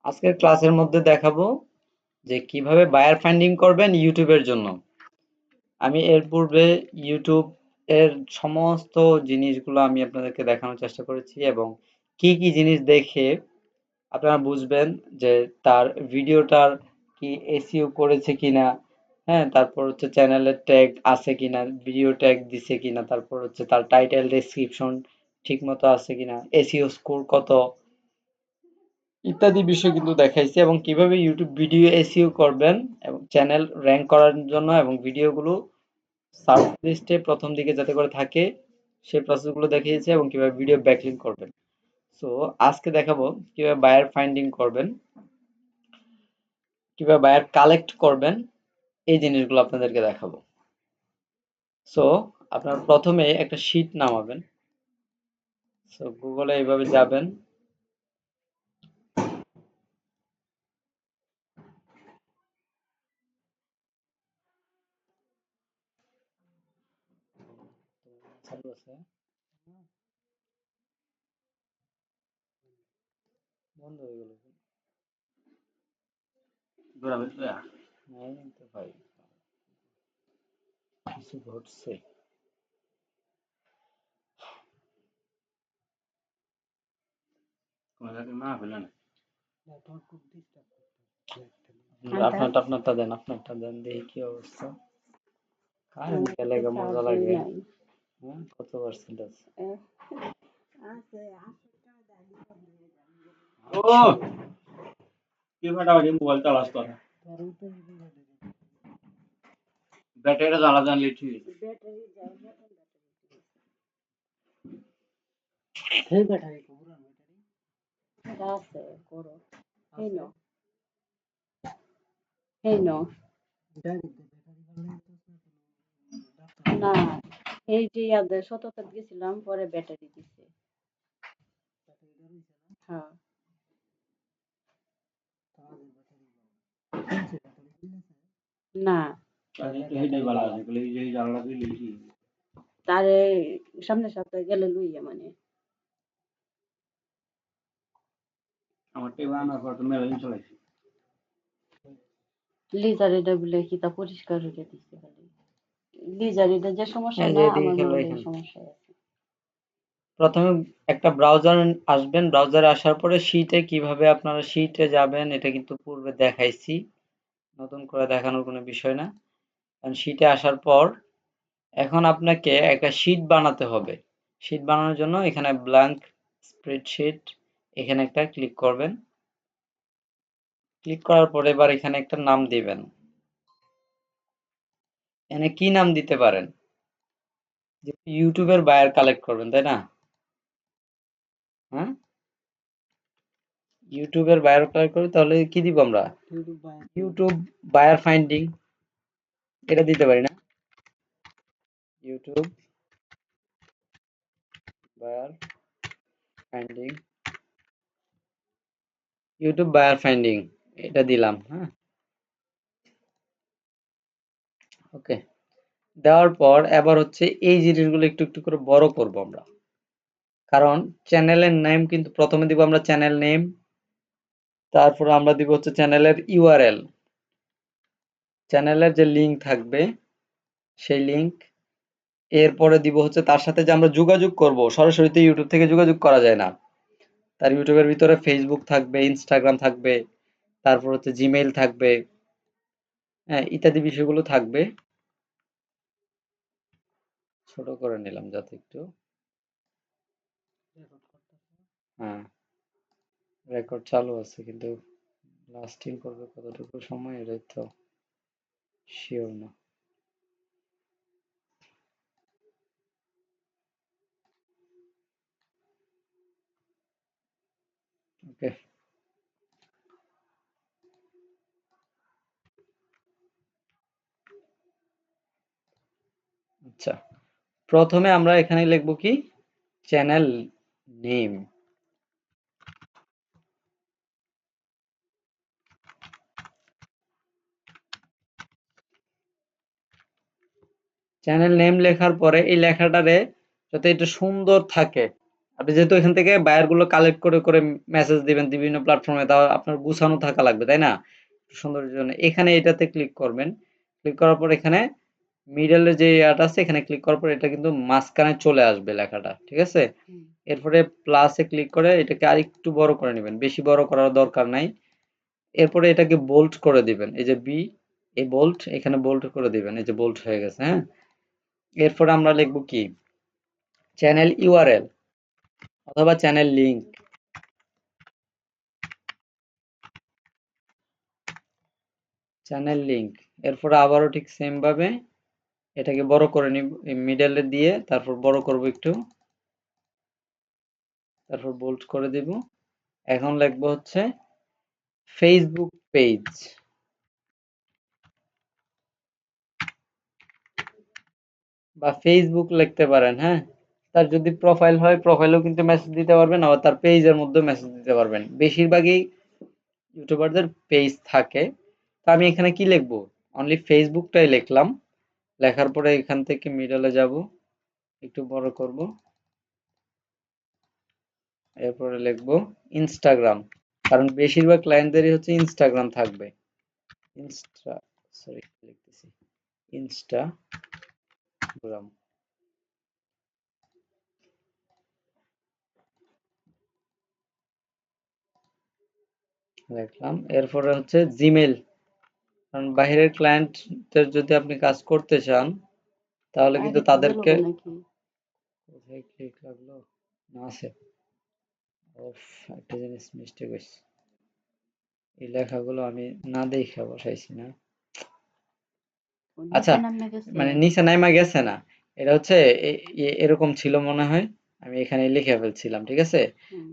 আজকের ক্লাসের মধ্যে দেখাবো যে কিভাবে বায়ার ফাইন্ডিং করবেন ইউটিউবের জন্য। আমি এর পূর্বে ইউটিউব এর সমস্ত জিনিসগুলো আমি আপনাদেরকে দেখানোর চেষ্টা করেছি এবং কি কি জিনিস দেখে আপনারা বুঝবেন যে তার ভিডিওটার কি এসইও করেছে কিনা, হ্যাঁ, তারপর হচ্ছে চ্যানেলের ট্যাগ আছে কিনা, ভিডিও ট্যাগ দিছে কিনা, তারপর হচ্ছে তার টাইটেল ডেসক্রিপশন ঠিক মতো আছে কিনা, এসইও স্কোর কত ইত্যাদি বিষয় কিন্তু দেখাইছে এবং কিভাবে ইউটিউব ভিডিও এসইও করবেন এবং চ্যানেল র্যাঙ্ক করার জন্য এবং ভিডিওগুলো সার্চ লিস্টে প্রথম দিকে যাতে করে থাকে সেই প্রসেসগুলো দেখিয়েছে এবং কিভাবে ভিডিও ব্যাকলিঙ্ক করবেন। সো আজকে দেখাবো কিভাবে বায়ার ফাইন্ডিং করবেন, কিভাবে বায়ার কালেক্ট করবেন, এই জিনিসগুলো আপনাদেরকে দেখাবো। সো আপনারা প্রথমে একটা শীট নামাবেন। সো গুগলে এইভাবে যাবেন, চালু আছে, বন্ধ হয়ে গেল, নাই তো ভাই, কিছু ঘটছে। আপনারটা দেন, আপনারটা দেন, দেখি কি অবস্থা। কারেন্ট গেলে মজা লাগে। হ্যাঁ, কত পার্সেন্ট আছে? ও কি ফাটাফাটি মোবাইল চালাস তোরা, ব্যাটারিটা জ্বালা জানলে ঠিক আমার টেবা আনার পর তো মেলা দিন চলাইছি। হ্যাঁ, যে এদিকে খেলো এখানে। প্রথমে একটা ব্রাউজার আসবেন, ব্রাউজারে আসার পরে শীটে কিভাবে আপনারা শীটে যাবেন এটা কিন্তু পূর্বে দেখাইছি, নতুন করে দেখানোর কোনো বিষয় না। কারণ শীটে আসার পর এখন আপনাকে একটা শীট বানাতে হবে। শীট বানানোর জন্য এখানে ব্ল্যাঙ্ক স্প্রেডশিট, এখানে একটা ক্লিক করবেন। ক্লিক করার পরে এবার এখানে একটা নাম দিবেন। এখানে কি নাম দিতে পারেন? যে ইউটিউবের বায়ার কালেক্ট করবেন, তাই না? হ্যাঁ, ইউটিউবের বায়ার কালেক্ট করবে, তাহলে কি দিব আমরা? ইউটিউব বায়ার ফাইন্ডিং, এটা দিতে পারি না? YouTube buyer finding, YouTube buyer finding, এটা দিলাম। হ্যাঁ, ওকে। দেওয়ার পর এবার হচ্ছে এই জিনিসগুলো একটু একটু করে বড় করব আমরা, কারণ চ্যানেলের নেম কিন্তু প্রথমে দিব আমরা চ্যানেল নেম, তারপর আমরা দিব হচ্ছে চ্যানেলের ইউআরএল, চ্যানেলের যে লিঙ্ক থাকবে সেই লিঙ্ক, এরপরে দিব হচ্ছে তার সাথে যে আমরা যোগাযোগ করব, সরাসরি তো ইউটিউব থেকে যোগাযোগ করা যায় না, তার ইউটিউবের ভিতরে ফেসবুক থাকবে, ইনস্টাগ্রাম থাকবে, তারপর হচ্ছে জিমেইল থাকবে, হ্যাঁ, ইত্যাদি বিষয়গুলো থাকবে। ছোট করে নিলাম যাতে একটু, হ্যাঁ, রেকর্ড চালু আছে কিন্তু লাস্টিং করবে কতটুকু সময় এটাই তো শিওর না। ওকে, আচ্ছা, প্রথমে আমরা এখানে লিখবো কি, চ্যানেল নেম। চ্যানেল নেম লেখার পরে এই লেখাটারে যাতে একটু সুন্দর থাকে, আপনি যেহেতু এখান থেকে বায়ার গুলো কালেক্ট করে করে মেসেজ দিবেন বিভিন্ন প্ল্যাটফর্মে, তাও আপনার গুছানো থাকা লাগবে, তাই না? সৌন্দর্যের জন্য এখানে এটাতে ক্লিক করবেন। ক্লিক করার পর এখানে মিডলে যে ইয়াটা আছে এখানে ক্লিক করার পর এটা কিন্তু মাঝখানে চলে আসবে লেখাটা, ঠিক আছে? এরপরে প্লাসে ক্লিক করে এটাকে আরেকটু বড় করে নেবেন, বেশি বড় করার দরকার নাই। এরপরে এটাকে বোল্ড করে দিবেন, এই যে বি, এই বোল্ড, এখানে বোল্ড করে দিবেন, এই যে বোল্ড হয়ে গেছে, হ্যাঁ। এরপরে আমরা লিখবো কি, চ্যানেল ইউআরএল অথবা চ্যানেল লিংক, চ্যানেল লিংক। এরপরে আবারও ঠিক সেম ভাবে এটাকে বড় করে নিব, মিডলে দিয়ে তারপর বড় করব একটু, তারপর বোল্ড করে দিব। এখন লিখবো হচ্ছে ফেসবুক পেজ বা ফেসবুক লিখতে পারেন, হ্যাঁ। তার যদি প্রোফাইল হয় প্রোফাইলেও কিন্তু মেসেজ দিতে পারবেন, আবার তার পেজের মধ্যেও মেসেজ দিতে পারবেন। বেশিরভাগই ইউটিউবারদের পেজ থাকে। তো আমি এখানে কি লিখবো, অনলি ফেসবুকটাই লিখলাম। লেখার পরে এখান থেকে মিডলে যাব, একটু বড় করব, এরপরে লিখবো ইনস্টাগ্রাম, কারণ বেশিরভাগ ক্লায়েন্টদেরই হচ্ছে ইনস্টাগ্রাম থাকবে। ইনস্টা, সরি লিখতেছি ইনস্টাগ্রাম লিখলাম। এরপরে হচ্ছে জিমেল, কারণ বাইরের ক্লায়েন্টদের যদি আপনি কাজ করতে চান তাহলে কিন্তু তাদেরকে, কোথায় ক্লিক লাগলো, না আছে, ওফ, একটা জিনিস মিস্টেক হয়েছে, এই লেখাগুলো আমি না দেখে বসাইছি না। আচ্ছা, মানে নিচে নাইমা গেছে না, এটা হচ্ছে এরকম ছিল মনে হয়, আমি এখানে লিখে ফেলছিলাম, ঠিক আছে?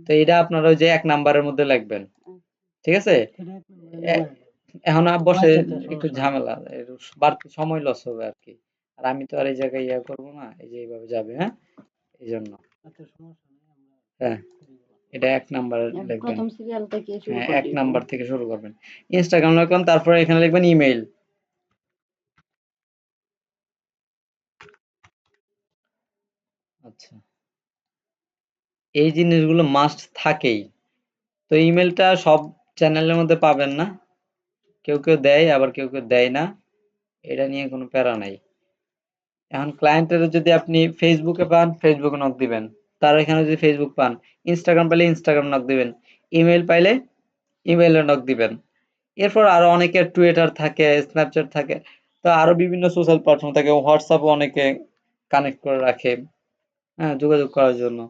তো এটা আপনার ওই যে 1 নাম্বারের মধ্যে লিখবেন, ঠিক আছে? এখন বসে একটু ঝামেলা, বাড়তি সময় লস হবে আর কি। আর আমি তো আর এই জায়গায় ইয়া করবো না, এই যে এইভাবে যাবে, হ্যাঁ, এই জন্য। হ্যাঁ, এটা 1 নাম্বার লিখবেন, হ্যাঁ 1 নাম্বার থেকে শুরু করবেন। ইনস্টাগ্রাম লিখলাম, তারপরে এখানে লিখবেন ইমেইল। আচ্ছা, এই জিনিসগুলো মাস্ট থাকেই। তো ইমেলটা সব চ্যানেলের মধ্যে পাবেন না, কেউ কেউ দেয় আবার কেউ কেউ দেয় না, এটা নিয়ে কোনো প্যারা নাই। এখন ক্লায়েন্টের যদি আপনি ফেসবুকে পান ফেসবুকে নক দিবেন, তার এখানে যদি ফেসবুক পান, ইনস্টাগ্রাম পাইলে ইনস্টাগ্রাম নক দিবেন, ইমেল পাইলে ইমেইলে নক দিবেন। এরপর আরো অনেকের টুইটার থাকে, স্ন্যাপচ্যাট থাকে, তো আরো বিভিন্ন সোশ্যাল প্ল্যাটফর্ম থাকে, হোয়াটসঅ্যাপও অনেকে কানেক্ট করে রাখে, হ্যাঁ, যোগাযোগ করার জন্য।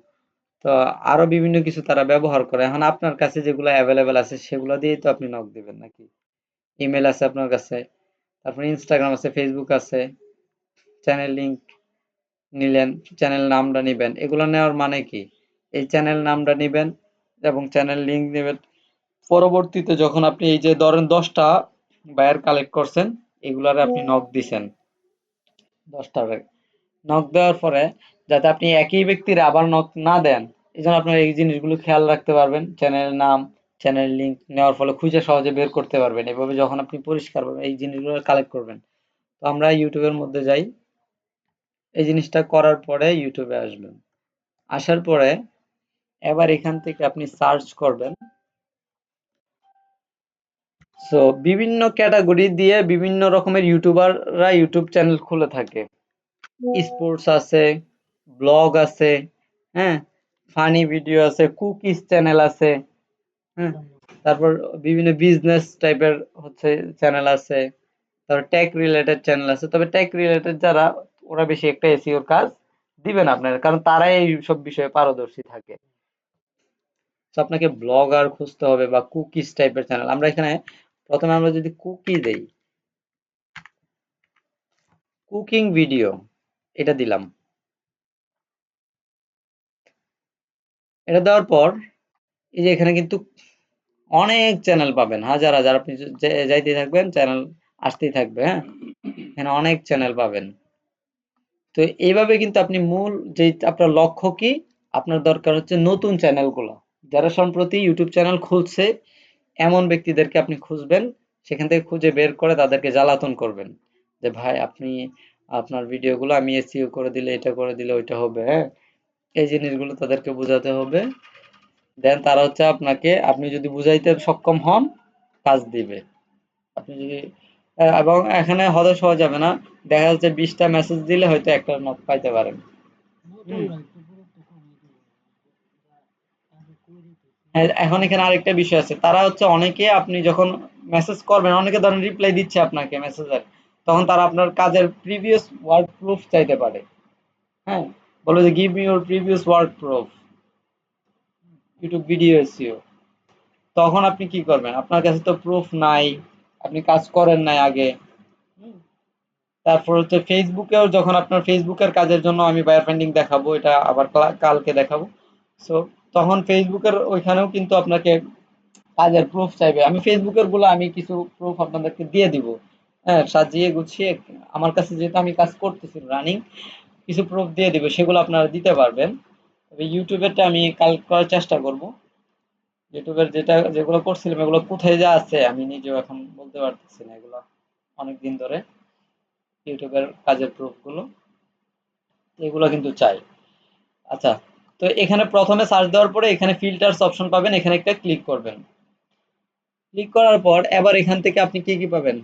তো আরো বিভিন্ন কিছু তারা ব্যবহার করে। এখন আপনার কাছে যেগুলো অ্যাভেলেবেল আছে সেগুলো দিয়েই তো আপনি নক দিবেন নাকি? ইমেল আছে আপনার কাছে, তারপর ইনস্টাগ্রাম আছে, ফেসবুক আছে, চ্যানেল লিংক নিলেন, চ্যানেল নামটা নিবেন। এগুলো নেওয়ার মানে কি, এই চ্যানেল নামটা নিবেন এবং চ্যানেল লিংক নেবেন। পরবর্তীতে যখন আপনি এই যে ধরেন 10টা বায়ার কালেক্ট করছেন, এগুলারে আপনি নক দিছেন, 10টা নক দেওয়ার পরে যাতে আপনি একই ব্যক্তির আবার নক না দেন, এই জন্য আপনার এই জিনিসগুলো খেয়াল রাখতে পারবেন। চ্যানেল নাম, চ্যানেল লিংক নেওয়ার ফলে খুঁজে সহজে বের করতে পারবেন। এভাবে যখন আপনি পরিষ্কারভাবে এই জিনিসগুলো কালেক্ট করবেন। তো আমরা ইউটিউবের মধ্যে যাই, এই জিনিসটা করার পরে ইউটিউবে আসবেন। আসার পরে এবার এখান থেকে আপনি সার্চ করবেন। সো বিভিন্ন ক্যাটাগরি দিয়ে বিভিন্ন রকমের ইউটিউবাররা ইউটিউব চ্যানেল খুলে থাকে। স্পোর্টস আছে, ব্লগ আছে, হ্যাঁ, ফানি ভিডিও আছে, কুকিজ চ্যানেল আছে, হ্যাঁ, তারপর বিভিন্ন বিজনেস টাইপের হচ্ছে চ্যানেল আছে, তারপর টেক রিলেটেড চ্যানেল আছে। তবে টেক রিলেটেড যারা, ওরা বেশি একটা এসইওর কাজ দিবে না আপনার, কারণ তারাই এই সব বিষয়ে পারদর্শী থাকে। তো আপনাকে ব্লগার খুঁজতে হবে বা কুকিজ টাইপের চ্যানেল। আমরা এখানে প্রথমে আমরা যদি কুকি দেই, কুকিং ভিডিও, এটা দিলাম। এটা দেওয়ার পর এই যে এখানে কিন্তু অনেক চ্যানেল পাবেন, হাজার হাজার, আপনি যাইতে থাকবেন চ্যানেল আসতেই থাকবে, হ্যাঁ, এখানে অনেক চ্যানেল পাবেন। তো এইভাবে কিন্তু আপনি মূল যে আপনার লক্ষ্য কি, আপনার দরকার হচ্ছে নতুন চ্যানেলগুলো, যারা সম্প্রতি ইউটিউব চ্যানেল খুলছে এমন ব্যক্তিদেরকে আপনি খুঁজবেন, সেখান থেকে খুঁজে বের করে তাদেরকে জ্বালাতন করবেন যে ভাই আপনি আপনার ভিডিওগুলো আমি এসইও করে দিলে, এটা করে দিলে ওইটা হবে, হ্যাঁ, এই জিনিসগুলো তাদেরকে বোঝাতে হবে। দেন তারা হচ্ছে আপনাকে, আপনি যদি বুঝাইতে সক্ষম হন, কাজ দিবে। আপনি যদি এবং এখানে হতাশ হওয়া যাবে না। দেখা যাচ্ছে 20টা মেসেজ দিলে হয়তো একটা নক পাইতে পারেন। হুম। হ্যাঁ, এখন এখানে আরেকটা বিষয় আছে। তারা হচ্ছে অনেকে, আপনি যখন মেসেজ করবেন, অনেকে ধরেন রিপ্লাই দিচ্ছে আপনাকে মেসেজের, তখন তারা আপনার কাজের প্রিভিয়াস ওয়ার্ক প্রুফ চাইতে পারে। হ্যাঁ, বলে যে give me your previous work proof, YouTube video SEO. তখন আপনি কি করবেন? আপনার কাছে তো প্রুফ নাই, আপনি কাজ করেন নাই আগে। হুম। তারপর হচ্ছে ফেসবুকেও, যখন আপনার ফেসবুকের কাজের জন্য আমি বায়ার ফাইন্ডিং দেখাবো, এটা আবার কালকে দেখাবো। সো তখন ফেসবুকের ওইখানেও কিন্তু আপনাকে কাজের প্রুফ চাইবে। আমি ফেসবুকের গুলো আমি কিছু প্রুফ আপনাদেরকে দিয়ে দিব। হ্যাঁ, সাজিয়ে গুছিয়ে আমার কাছে যেহেতু আমি কাজ করতেছি রানিং, কিছু প্রুফ দিয়ে দিব, সেগুলো আপনারা দিতে পারবেন। তবে ইউটিউবেরটা আমি কাল করার চেষ্টা করব। ইউটিউবের যেগুলো করছিলাম এগুলো কোথায় যা আছে আমি নিজেও এখন বলতে পারতেছি না, এগুলো অনেক দিন ধরে ইউটিউবের কাজের প্রুফ গুলো, এগুলো কিন্তু চাই। আচ্ছা, তো এখানে প্রথমে সার্চ দেওয়ার পরে এখানে ফিল্টারস অপশন পাবেন, এখানে একটা ক্লিক করবেন। ক্লিক করার পর এবার এখান থেকে আপনি কি কি পাবেন?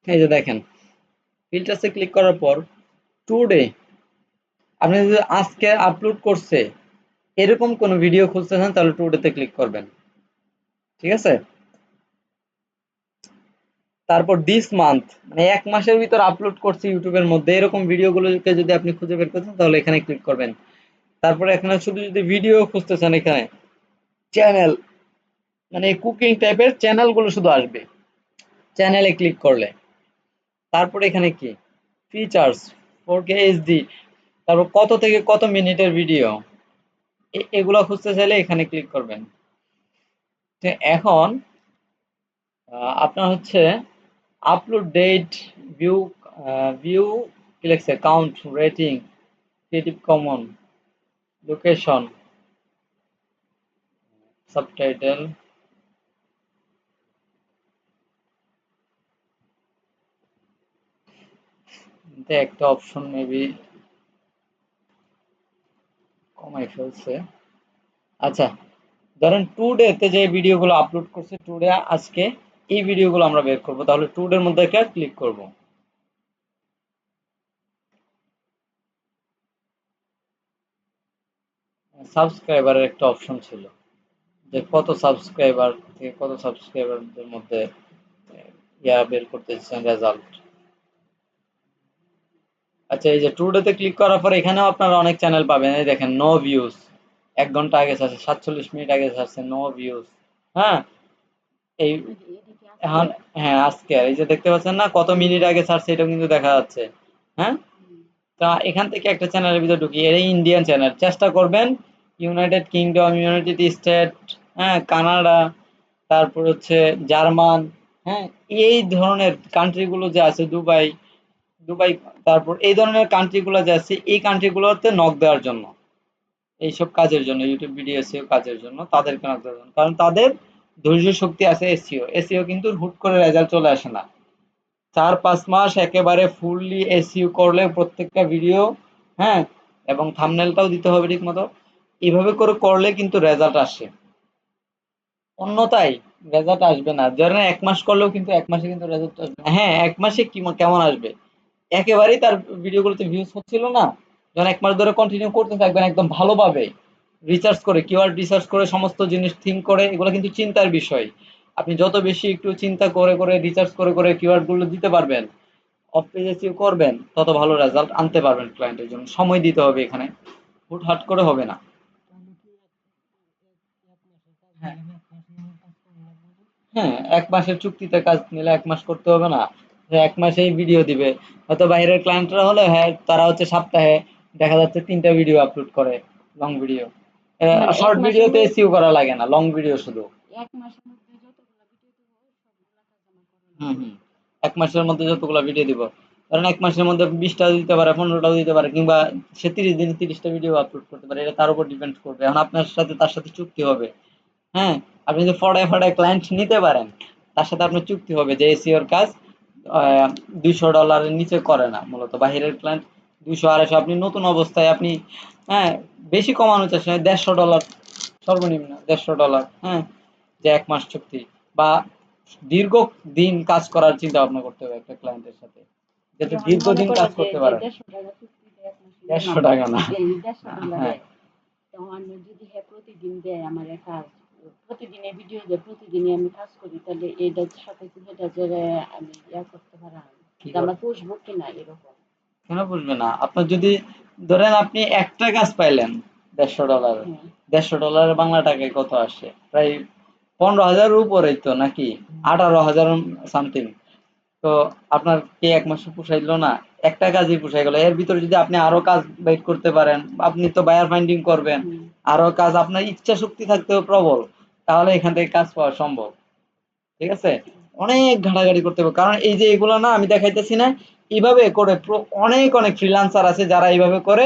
এই যে দেখেন, ফিল্টারসে ক্লিক করার পর টুডে, আপনি যদি আজকে আপলোড করছে এরকম কোনো ভিডিও খুঁজতেছেন তাহলে টুডেতে ক্লিক করবেন। ঠিক আছে? তারপর দিস মান্থ, মানে ১ মাসের ভিতর আপলোড করছে ইউটিউবের মধ্যে এরকম ভিডিওগুলোকে যদি আপনি খুঁজে বের করতেন তাহলে এখানে ক্লিক করবেন। তারপরে এখানে শুধু যদি ভিডিও খুঁজতেছেন, এখানে চ্যানেল, মানে কুকিং টাইপের চ্যানেলগুলো শুধু আসবে চ্যানেলে ক্লিক করলে। তারপরে এখানে কি ফিচার্স, 4K এইচডি, তারপর কত থেকে কত মিনিটের ভিডিও, এগুলো খুঁজতে চাইলে এখানে ক্লিক করবেন। তো এখন আপনার হচ্ছে আপলোড ডেট, ভিউ, ভিউ কি লিখছে, count, rating, creative common, location, subtitle, একটা অপশন মেবি কমাই ফেলছে। আচ্ছা, ধরেন টুডে তে যে ভিডিওগুলো আপলোড করছে, টুডে আজকে এই ভিডিওগুলো আমরা বের করব, তাহলে টুডের মধ্যে একটা ক্লিক করব। সাবস্ক্রাইবারের একটা অপশন ছিল, যে কত সাবস্ক্রাইবার থেকে কত সাবস্ক্রাইবারদের মধ্যে ইয়া বের করতে চাচ্ছেন রেজাল্ট। আচ্ছা, এই যে টুডেতে ক্লিক করার পর এখানেও আপনারা অনেক চ্যানেল পাবেন। এই দেখেন নো ভিউজ, 1 ঘন্টা আগে ছাড়ছে, 47 মিনিট আগে ছাড়ছে, নো ভিউজ। হ্যাঁ, এই এখন, হ্যাঁ আজকে এই যে দেখতে পাচ্ছেন না কত মিনিট আগে ছাড়ছে, এটাও কিন্তু দেখা যাচ্ছে। হ্যাঁ, তা এখান থেকে একটা চ্যানেলের ভিতরে ঢুকি, এর ইন্ডিয়ান চ্যানেল, চেষ্টা করবেন ইউনাইটেড কিংডম, ইউনাইটেড স্টেট, হ্যাঁ কানাডা, তারপর হচ্ছে জার্মান, হ্যাঁ এই ধরনের কান্ট্রিগুলো যে আছে, দুবাই, দুবাই, তারপর এই ধরনের কান্ট্রিগুলো যে আছে এই কান্ট্রিগুলোতে নক দেওয়ার জন্য, এইসব কাজের জন্য, ইউটিউব ভিডিও এসইও কাজের জন্য তাদেরকে নক দেওয়ার জন্য, কারণ তাদের ধৈর্য শক্তি আছে। এসইও এসইও কিন্তু হুট করে রেজাল্ট চলে আসে না। ৪-৫ মাস একেবারে ফুললি এসইও করলে প্রত্যেকটা ভিডিও, হ্যাঁ, এবং থাম্বনেলটাও দিতে হবে ঠিক মতো, এইভাবে করে করলে কিন্তু রেজাল্ট আসে। অন্যথায় রেজাল্ট আসবে না। ধরেন ১ মাস করলেও কিন্তু ১ মাসে কিন্তু রেজাল্ট আসবে না। হ্যাঁ, ১ মাসে কেমন আসবে? একেবারেই তার ভিডিওগুলোতে ভিউজ হচ্ছিল না, যখন ১ মাস ধরে কন্টিনিউ করতে থাকবেন একদম ভালোভাবে, রিসার্চ করে, কিওয়ার্ড রিসার্চ করে, সমস্ত জিনিস থিঙ্ক করে, এগুলো কিন্তু চিন্তার বিষয়। আপনি যত বেশি একটু চিন্তা করে করে, রিসার্চ করে করে কিওয়ার্ড গুলো দিতে পারবেন, অফ পেজ এসইও করবেন, তত ভালো রেজাল্ট আনতে পারবেন ক্লায়েন্টের জন্য। সময় দিতে হবে এখানে, হুটহাট করে হবে না। হ্যাঁ, হ্যাঁ, ১ মাসের চুক্তিতে কাজ নিলে ১ মাস করতে হবে না। যে ১ মাসেই ভিডিও দিবে। হয়তো বাইরের ক্লায়েন্টরা হলে, হ্যাঁ, তারা হচ্ছে সপ্তাহে দেখা যাচ্ছে ৩টা ভিডিও আপলোড করে, লং ভিডিও। শর্ট ভিডিওতে এসইও করা লাগে না, লং ভিডিও শুধু। হুম, হুম। ১ মাসের মধ্যে যতগুলা ভিডিও দিব। কারণ ১ মাসের মধ্যে ২০টা দিতে পারে, ১৫টাও দিতে পারে, কিংবা সে ৩০ দিনে ৩০টা ভিডিও আপলোড করতে পারে। এটা তার উপর ডিপেন্ড করবে। এখন আপনার সাথে তার সাথে চুক্তি হবে। হ্যাঁ, আপনি যদি ফড়ায় ফড়ায় ক্লায়েন্ট নিতে পারেন, তার সাথে আপনার চুক্তি হবে যে এসইওর কাজ $২০০ নিচে করে না। মূলত বাহিরের ক্লায়েন্ট 200 250 আপনি নতুন অবস্থায় আপনি হ্যাঁ বেশি কমানো চাচ্ছেন $150 সর্বনিম্ন $150 হ্যাঁ যে 1 মাস চুক্তি বা দীর্ঘ দিন কাজ করার চিন্তা ভাবনা করতে হবে একটা ক্লায়েন্টের সাথে যাতে যখন মনে দীর্ঘদিন করো কাজ যে করতে যে পারেন। 150 টাকা চুক্তিতে 1 মাসে নিলাম, 150 না। এই 150 হ্যাঁ ডলারে তখন যদি হ্যাঁ প্রতিদিন দেয় আমার কাজ, প্রতিদিনের ভিডিও দেয়, প্রতিদিনই আমি কাজ করি, তাহলে এইটার সাথে কি সেটা যে আমি করতে পারা, কি যে করে আমার পুষবো কিনা এরকম। কেন বুঝবে না? আপনার যদি ধরেন আপনি একটা কাজ পাইলেন $150, হ্যাঁ $150 বাংলা টাকায় কত আসে? প্রায় 15,000 উপরেই তো নাকি? 18,000 সামথিং। তো আপনার কি 1 মাসে পুষাইলো না? একটা কাজই পুষাই গেল। এর ভিতরে যদি আপনি আরো কাজ বের করতে পারেন, আপনি তো বায়ার ফাইন্ডিং করবেন। হুম আরো কাজ আপনার ইচ্ছা শক্তি থাকতে হবে প্রবল। তাহলে এখান থেকে কাজ পাওয়া সম্ভব। ঠিক আছে? অনেক ঘাটাঘাটি করতে হবে। কারণ এই যে এগুলো না আমি দেখাইতেছি না, এভাবে করে অনেক অনেক ফ্রিল্যান্সার আছে যারা এইভাবে করে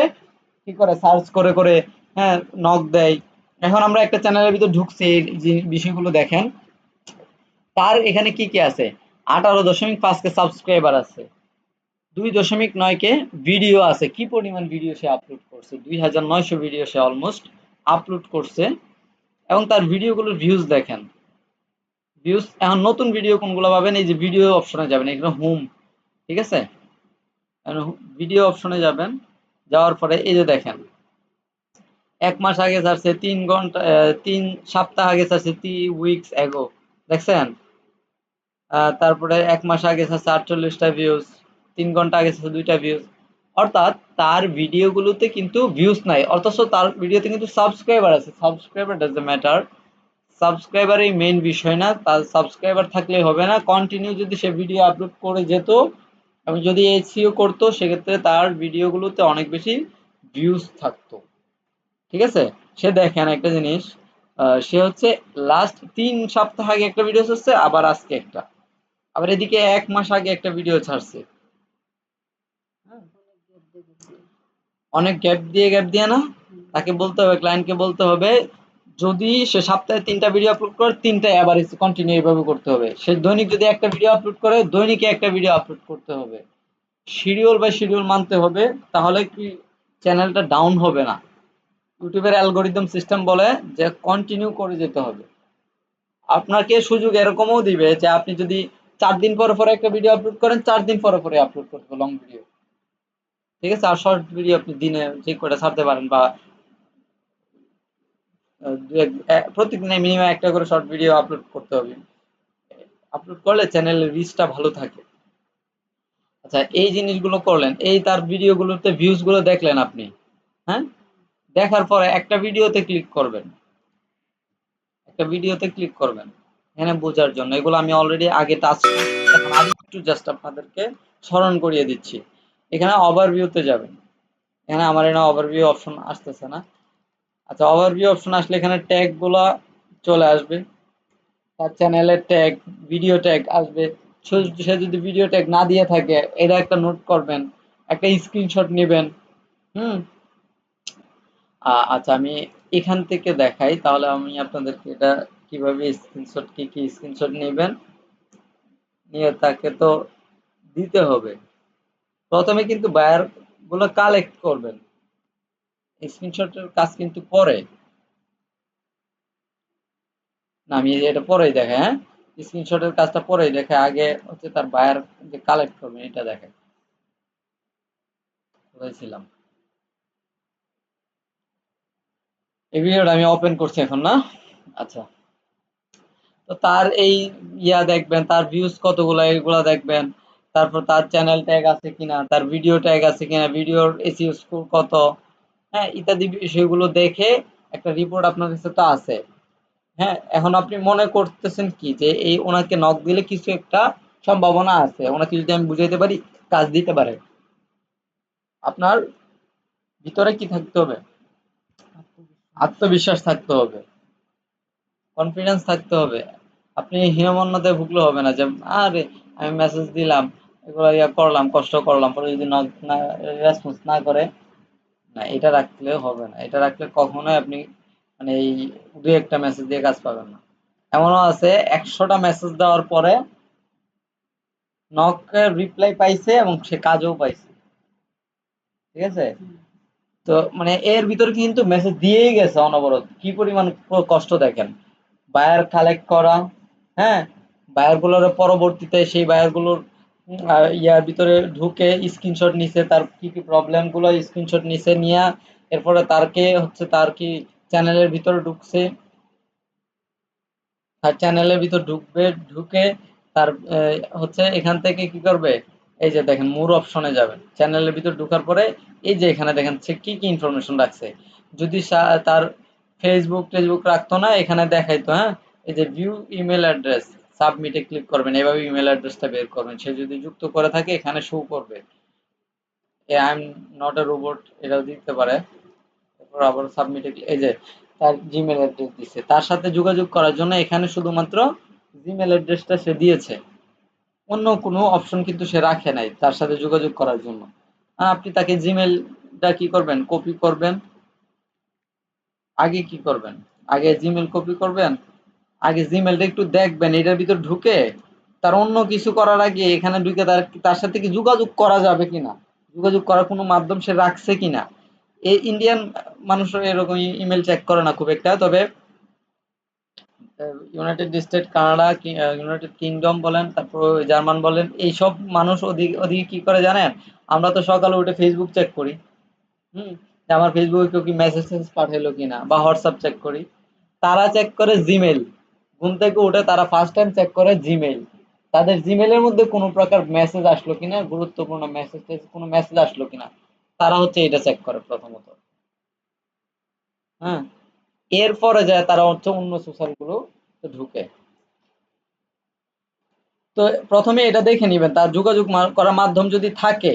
কি করে সার্চ করে করে হ্যাঁ নক দেয়। এখন আমরা একটা চ্যানেলের ভিতর ঢুকছি এই যে বিষয়গুলো দেখেন। তার এখানে কি কি আছে? 18.5 কে সাবস্ক্রাইবার আছে। 2.9 কে ভিডিও আছে। কি পরিমাণ ভিডিও সে আপলোড করছে? 2,900 ভিডিও সে অলমোস্ট আপলোড করছে এবং তার ভিডিওগুলোর ভিউজ দেখেন। ভিউজ এখন নতুন ভিডিও কোনগুলো পাবেন এই যে ভিডিও অপশনে যাবেন এখানে হোম ঠিক আছে ভিডিও অপশনে যাবেন যাওয়ার পরে এই যে দেখেন 1 মাস আগে ছাড়ছে 3 ঘন্টা 3 সপ্তাহ আগে ছাড়ছে 3 উইকস এগো দেখছেন তারপরে 1 মাস আগে ছাড়ছে 48টা ভিউজ 3 ঘন্টা আগে ছাড়ছে 2টা ভিউজ অর্থাৎ তার ভিডিওগুলোতে কিন্তু ভিউজ নাই অথচ তার ভিডিওতে কিন্তু সাবস্ক্রাইবার আছে সাবস্ক্রাইবার ডাজ ম্যাটার সাবস্ক্রাইবারই মেইন বিষয় না তার সাবস্ক্রাইবার থাকলেই হবে না কন্টিনিউ যদি সে ভিডিও আপলোড করে যেত এবং যদি এসইও করতো সেক্ষেত্রে তার ভিডিওগুলোতে অনেক বেশি ভিউজ থাকতো ঠিক আছে সে দেখেন একটা জিনিস সে হচ্ছে লাস্ট 3 সপ্তাহ আগে একটা ভিডিও ছাড়ছে আবার আজকে একটা আবার এদিকে 1 মাস আগে একটা ভিডিও ছাড়ছে অনেক দেখেছি। অনেক গ্যাপ দিয়ে না তাকে বলতে হবে ক্লায়েন্টকে বলতে হবে যদি সে সপ্তাহে 3টা ভিডিও আপলোড করে 3টা এভারেজ কন্টিনিউ এইভাবে করতে হবে সে দৈনিক যদি একটা ভিডিও আপলোড করে দৈনিক একটা ভিডিও আপলোড করতে হবে শিডিউল বাই শিডিউল মানতে হবে তাহলে কি চ্যানেলটা ডাউন হবে না ইউটিউবের অ্যালগোরিদম সিস্টেম বলে যে কন্টিনিউ করে যেতে হবে আপনাকে সুযোগ এরকমও দিবে যে আপনি যদি 4 দিন পরে পরে একটা ভিডিও আপলোড করেন 4 দিন পরে পরে আপলোড করতে লং ভিডিও ঠিক আছে আর শর্ট ভিডিও আপনি দিনে যে কটা ছাড়তে পারেন বা প্রত্যেকদিন মিনিমাম একটা করে শর্ট ভিডিও আপলোড করতে হবে আপলোড করলে চ্যানেলের রিচটা ভালো থাকে আচ্ছা এই জিনিসগুলো করলেন এই তার ভিডিওগুলোতে ভিউজ গুলো দেখলেন আপনি হ্যাঁ দেখার পরে একটা ভিডিওতে ক্লিক করবেন এখানে বোঝার জন্য এগুলো আমি অলরেডি আগে টাচ করছি এখন আরেকটু জাস্ট আপনাদেরকে স্মরণ করিয়ে দিচ্ছি এখানে ওভারভিউতে যাবেন এখানে আমার এখানে ওভারভিউ অপশন আসতেছে না আচ্ছা ওভারভিউ অপশন আসলে এখানে ট্যাগ গুলা চলে আসবে তার চ্যানেলের ট্যাগ ভিডিও ট্যাগ আসবে সে যদি ভিডিও ট্যাগ না দিয়ে থাকে এটা একটা নোট করবেন একটা স্ক্রিনশট নেবেন হুম আচ্ছা আমি এখান থেকে দেখাই তাহলে আমি আপনাদেরকে এটা কিভাবে স্ক্রিনশট কি স্ক্রিনশট নেবেন নিয়ে তাকে তো দিতে হবে প্রথমে কিন্তু বায়ার গুলো কালেক্ট করবেন স্ক্রিনশটের কাজ কিন্তু পরে না আমি এটা পরেই দেখাই হ্যাঁ স্ক্রিনশটের কাজটা পরেই দেখে আগে হচ্ছে তার বায়ার যে কালেক্ট করবেন এটা দেখেন কোথায় ছিলাম এই ভিডিওটা আমি ওপেন করছি এখন না আচ্ছা তো তার এই দেখবেন তার ভিউজ কতগুলা এগুলা দেখবেন তারপর তার চ্যানেল ট্যাগ আছে কিনা তার ভিডিও ট্যাগ আছে কিনা ভিডিওর এসইও স্কোর কত হ্যাঁ ইত্যাদি বিষয়গুলো দেখে একটা রিপোর্ট আপনার কাছে তো আছে হ্যাঁ এখন আপনি মনে করতেছেন কি যে এই ওনাকে নক দিলে কিছু একটা সম্ভাবনা আছে ওনাকে যদি আমি বুঝাইতে পারি কাজ দিতে পারে আপনার ভিতরে কি থাকতে হবে আত্মবিশ্বাস থাকতে হবে কনফিডেন্স থাকতে হবে আপনি হীনমন্যতায় ভুগলে হবে না যে আরে আমি মেসেজ দিলাম এগুলো করলাম কষ্ট করলাম পরে যদি না রেসপন্স না করে না এটা রাখলে হবে না এটা রাখলে কখনোই আপনি মানে এই দুই একটা মেসেজ দিয়ে কাজ পাবেন না এমনও আছে 100টা মেসেজ দেওয়ার পরে নক রিপ্লাই পাইছে এবং সে কাজও পাইছে ঠিক আছে? তো মানে এর ভিতরে কিন্তু মেসেজ দিয়েই গেছে অনবরত, কি পরিমাণ কষ্ট দেখেন, বায়ার কালেক্ট করা, হ্যাঁ, বায়ার গুলোর পরবর্তীতে সেই বায়ার গুলোর ইয়ার ভিতরে ঢুকে স্ক্রিনশট নিছে, তার কি কি প্রবলেম গুলো স্ক্রিনশট নিছে নিয়ে এরপরে তারকে হচ্ছে তার কি চ্যানেলের ভিতরে ঢুকছে, তার চ্যানেলের ভিতর ঢুকবে, ঢুকে তার হচ্ছে এখান থেকে কি করবে, এই যে দেখেন মোর অপশনে যাবেন, চ্যানেলের ভিতর ঢোকার পরে এই যে এখানে দেখেন সে কি কি ইনফরমেশন রাখছে, যদি তার ফেসবুক টেসবুক রাখতো না এখানে দেখাইতো, হ্যাঁ, এই যে ভিউ ইমেল অ্যাড্রেস, সাবমিটে ক্লিক করবেন, এভাবে ইমেল অ্যাড্রেসটা বের করবেন, সে যদি যুক্ত করে থাকে এখানে শো করবে, I am not a robot এটাও দিতে পারে, তারপর আবার সাবমিটে এই যে তার জিমেল অ্যাড্রেস দিচ্ছে, তার সাথে যোগাযোগ করার জন্য এখানে শুধুমাত্র জিমেল অ্যাড্রেসটা সে দিয়েছে, অন্য কোনো অপশন কিন্তু সে রাখে নাই তার সাথে যোগাযোগ করার জন্য। আপনি তাকে জিমেলটা কি করবেন, কপি করবেন, আগে কি করবেন, আগে জিমেল কপি করবেন, আগে জিমেলটা একটু দেখবেন এটার ভিতর ঢুকে, তার অন্য কিছু করার আগে এখানে ঢুকে তার তার সাথে কি যোগাযোগ করা যাবে কিনা, যোগাযোগ করার কোনো মাধ্যম সে রাখছে কিনা। এই ইন্ডিয়ান মানুষরা এরকম ইমেল চেক করে না খুব একটা, তবে United state, Canada, United kingdom বলেন, তারপর জার্মান বলেন, এইসব মানুষ ওদিকে কি করে জানেন, আমরা তো সকালে উঠে ফেসবুক চেক করি, হুম, যে আমার ফেসবুকে কেউ কি মেসেজ পাঠাইলো কিনা, বা হোয়াটসঅ্যাপ চেক করি, তারা চেক করে জিমেল, ঘুম থেকে উঠে তারা ফার্স্ট টাইম চেক করে জিমেল, তাদের জিমেলের মধ্যে কোনো প্রকার মেসেজ আসলো কিনা, গুরুত্বপূর্ণ মেসেজ, কোনো মেসেজ আসলো কিনা, তারা হচ্ছে এটা চেক করে প্রথমত, হ্যাঁ, এরপরে যায় তারা হচ্ছে অন্য সোশ্যাল গুলো ঢুকে। তো প্রথমে এটা দেখে নিবেন তার যোগাযোগ করার মাধ্যম যদি থাকে,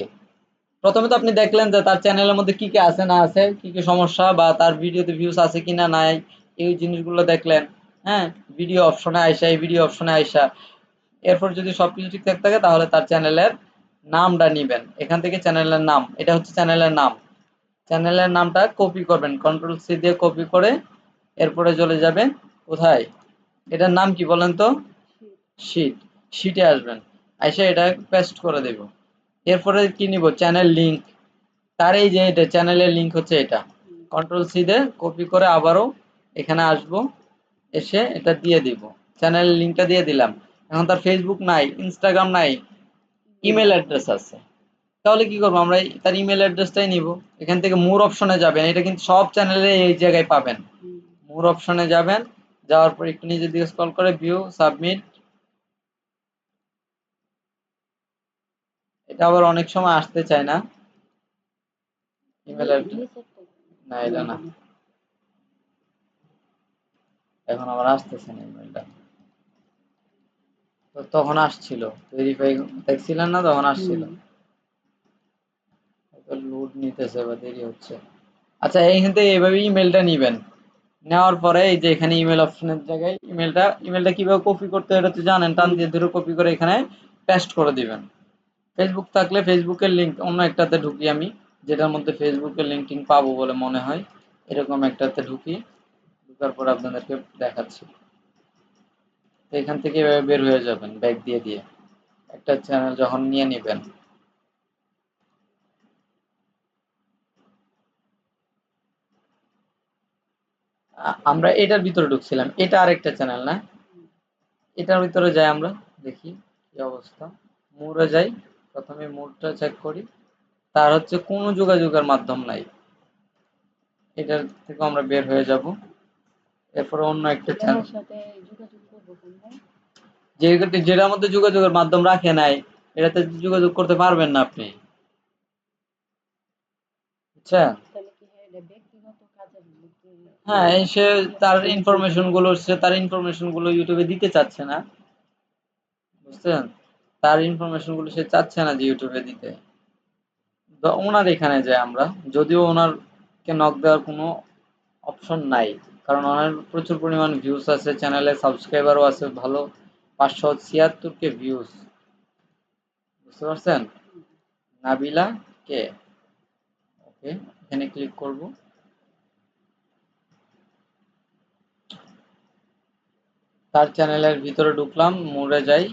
প্রথমে তো আপনি দেখলেন যে তার চ্যানেলের মধ্যে কি কি আছে না আছে, কি কি সমস্যা, বা তার ভিডিওতে ভিউজ আছে কিনা নাই, এই জিনিসগুলো দেখলেন, হ্যাঁ, ভিডিও অপশনে আইসা, এই ভিডিও অপশনে আইসা এরপর যদি সবকিছু ঠিকঠাক থাকে তাহলে তার চ্যানেলের নামটা নিবেন, এখান থেকে চ্যানেলের নাম, এটা হচ্ছে চ্যানেলের নাম, চ্যানেলের নামটা কপি করবেন, কন্ট্রোল সি দিয়ে কপি করে এরপরে চলে যাবেন কোথায়, এটার নাম কি বলেন তো, শিট, শিটে আসবেন, আইসা এটা পেস্ট করে দেব, এরপরে কি নিব, চ্যানেল লিংক, তার এই যে এটা চ্যানেলের লিংক হচ্ছে এটা, কন্ট্রোল সি দিয়ে কপি করে আবারও এখানে আসব, এসে এটা দিয়ে দিব, চ্যানেলের লিংকটা দিয়ে দিলাম, এখন তার ফেসবুক নাই, ইনস্টাগ্রাম নাই, ইমেল অ্যাড্রেস আছে, তাহলে কি করবো আমরা, তার ইমেল অ্যাড্রেসটাই নিব, এখান থেকে মোর অপশনে যাবেন, এটা কিন্তু সব চ্যানেলে এই জায়গায় পাবেন, মোর অপশনে যাবেন, যাওয়ার পর একটু নিচের দিকে স্ক্রল করে ভিউ সাবমিট, এটা আবার অনেক সময় আসতে চায় না, ইমেল অ্যাড্রেস, না এটা না, এখন আবার আসতেছে না ইমেলটা, তো তখন আসছিল, ভেরিফাই দেখছিলেন না, তখন আসছিল, লোড নিতেছে বা দেরি হচ্ছে। আচ্ছা, এইখান থেকে এইভাবে ইমেলটা নিবেন, নেওয়ার পরে এই যে এখানে ইমেল অপশনের জায়গায় ইমেলটা কিভাবে কপি করতে হয় এটা তো জানেন, টান দিয়ে ধরে কপি করে এখানে পেস্ট করে দিবেন, ফেসবুক থাকলে ফেসবুকের লিংক অন্য একটাতে ঢুকি আমি, যেটার মধ্যে ফেসবুকের লিংক টিং পাবো বলে মনে হয়, এরকম একটাতে ঢুকি, ঢুকার পর আপনাদেরকে দেখাচ্ছি, তো এখান থেকে এভাবে বের হয়ে যাবেন ব্যাক দিয়ে দিয়ে, একটা চ্যানেল যখন নিয়ে নিবেন, আমরা এটার ভিতরে ঢুকছিলাম, এটা আরেকটা চ্যানেল না, এটার ভিতরে যাই আমরা, দেখি কি অবস্থা, মোড়ে যাই, প্রথমে মোড়টা চেক করি, তার হচ্ছে কোনো যোগাযোগের মাধ্যম নাই, এটার থেকে আমরা বের হয়ে যাব, এরপরে অন্য একটা চ্যানেল, যেটার মধ্যে যোগাযোগের মাধ্যম রাখে নাই এটাতে যোগাযোগ করতে পারবেন না আপনি, বুঝছেন, হ্যাঁ, সে তার ইনফরমেশন গুলো ইউটিউবে দিতে চাচ্ছে না, বুঝছেন, তার ইনফরমেশন গুলো সে চাচ্ছে না যে ইউটিউবে দিতে, ওনার এখানে যাই আমরা, যদিও ওনারকে নক দেওয়ার কোনো অপশন নাই, কারণ ওনার প্রচুর পরিমাণ ভিউজ আছে, চ্যানেলে সাবস্ক্রাইবারও আছে ভালো, 576 কে ভিউজ, বুঝতে পারছেন, নাবিলা কে, ওকে, এখানে ক্লিক করব, তার চ্যানেলের ভিতরে ঢুকলাম, মোড়ে যাই,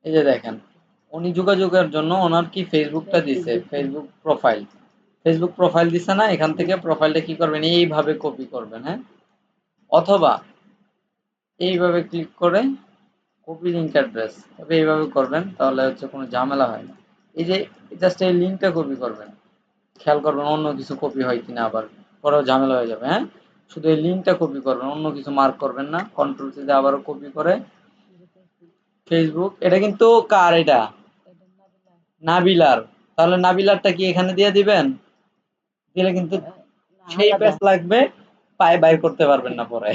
এই যে দেখেন উনি যোগাযোগের জন্য ওনার কি ফেসবুকটা ফেসবুক দিছে, দিচ্ছে। ফেসবুক প্রোফাইল দিছে না, এখান থেকে প্রোফাইলটা কি করবেন, এইভাবে কপি করবেন, হ্যাঁ, অথবা এইভাবে ক্লিক করে কপি লিঙ্ক অ্যাড্রেস, তবে এইভাবে করবেন, তাহলে হচ্ছে কোনো ঝামেলা হয় না। এই যে জাস্ট এই লিঙ্কটা কপি করবেন, খেয়াল করবেন অন্য কিছু কপি হয় কিনা, আবার পরেও ঝামেলা হয়ে যাবে, হ্যাঁ। শুধু এই লিঙ্কটা কপি করবেন, অন্য কিছু মার্ক করবেন না। কন্ট্রোল সি দিয়ে আবারও কপি করে ফেসবুক, এটা কিন্তু কার, এটা এটা নাবিলা। নাবিলার। তাহলে নাবিলারটা কি এখানে দিয়ে দিবেন, দিলে কিন্তু না, সেই আলাদা। পেজ লাগবে, পায়ে বাইর করতে পারবেন না পরে।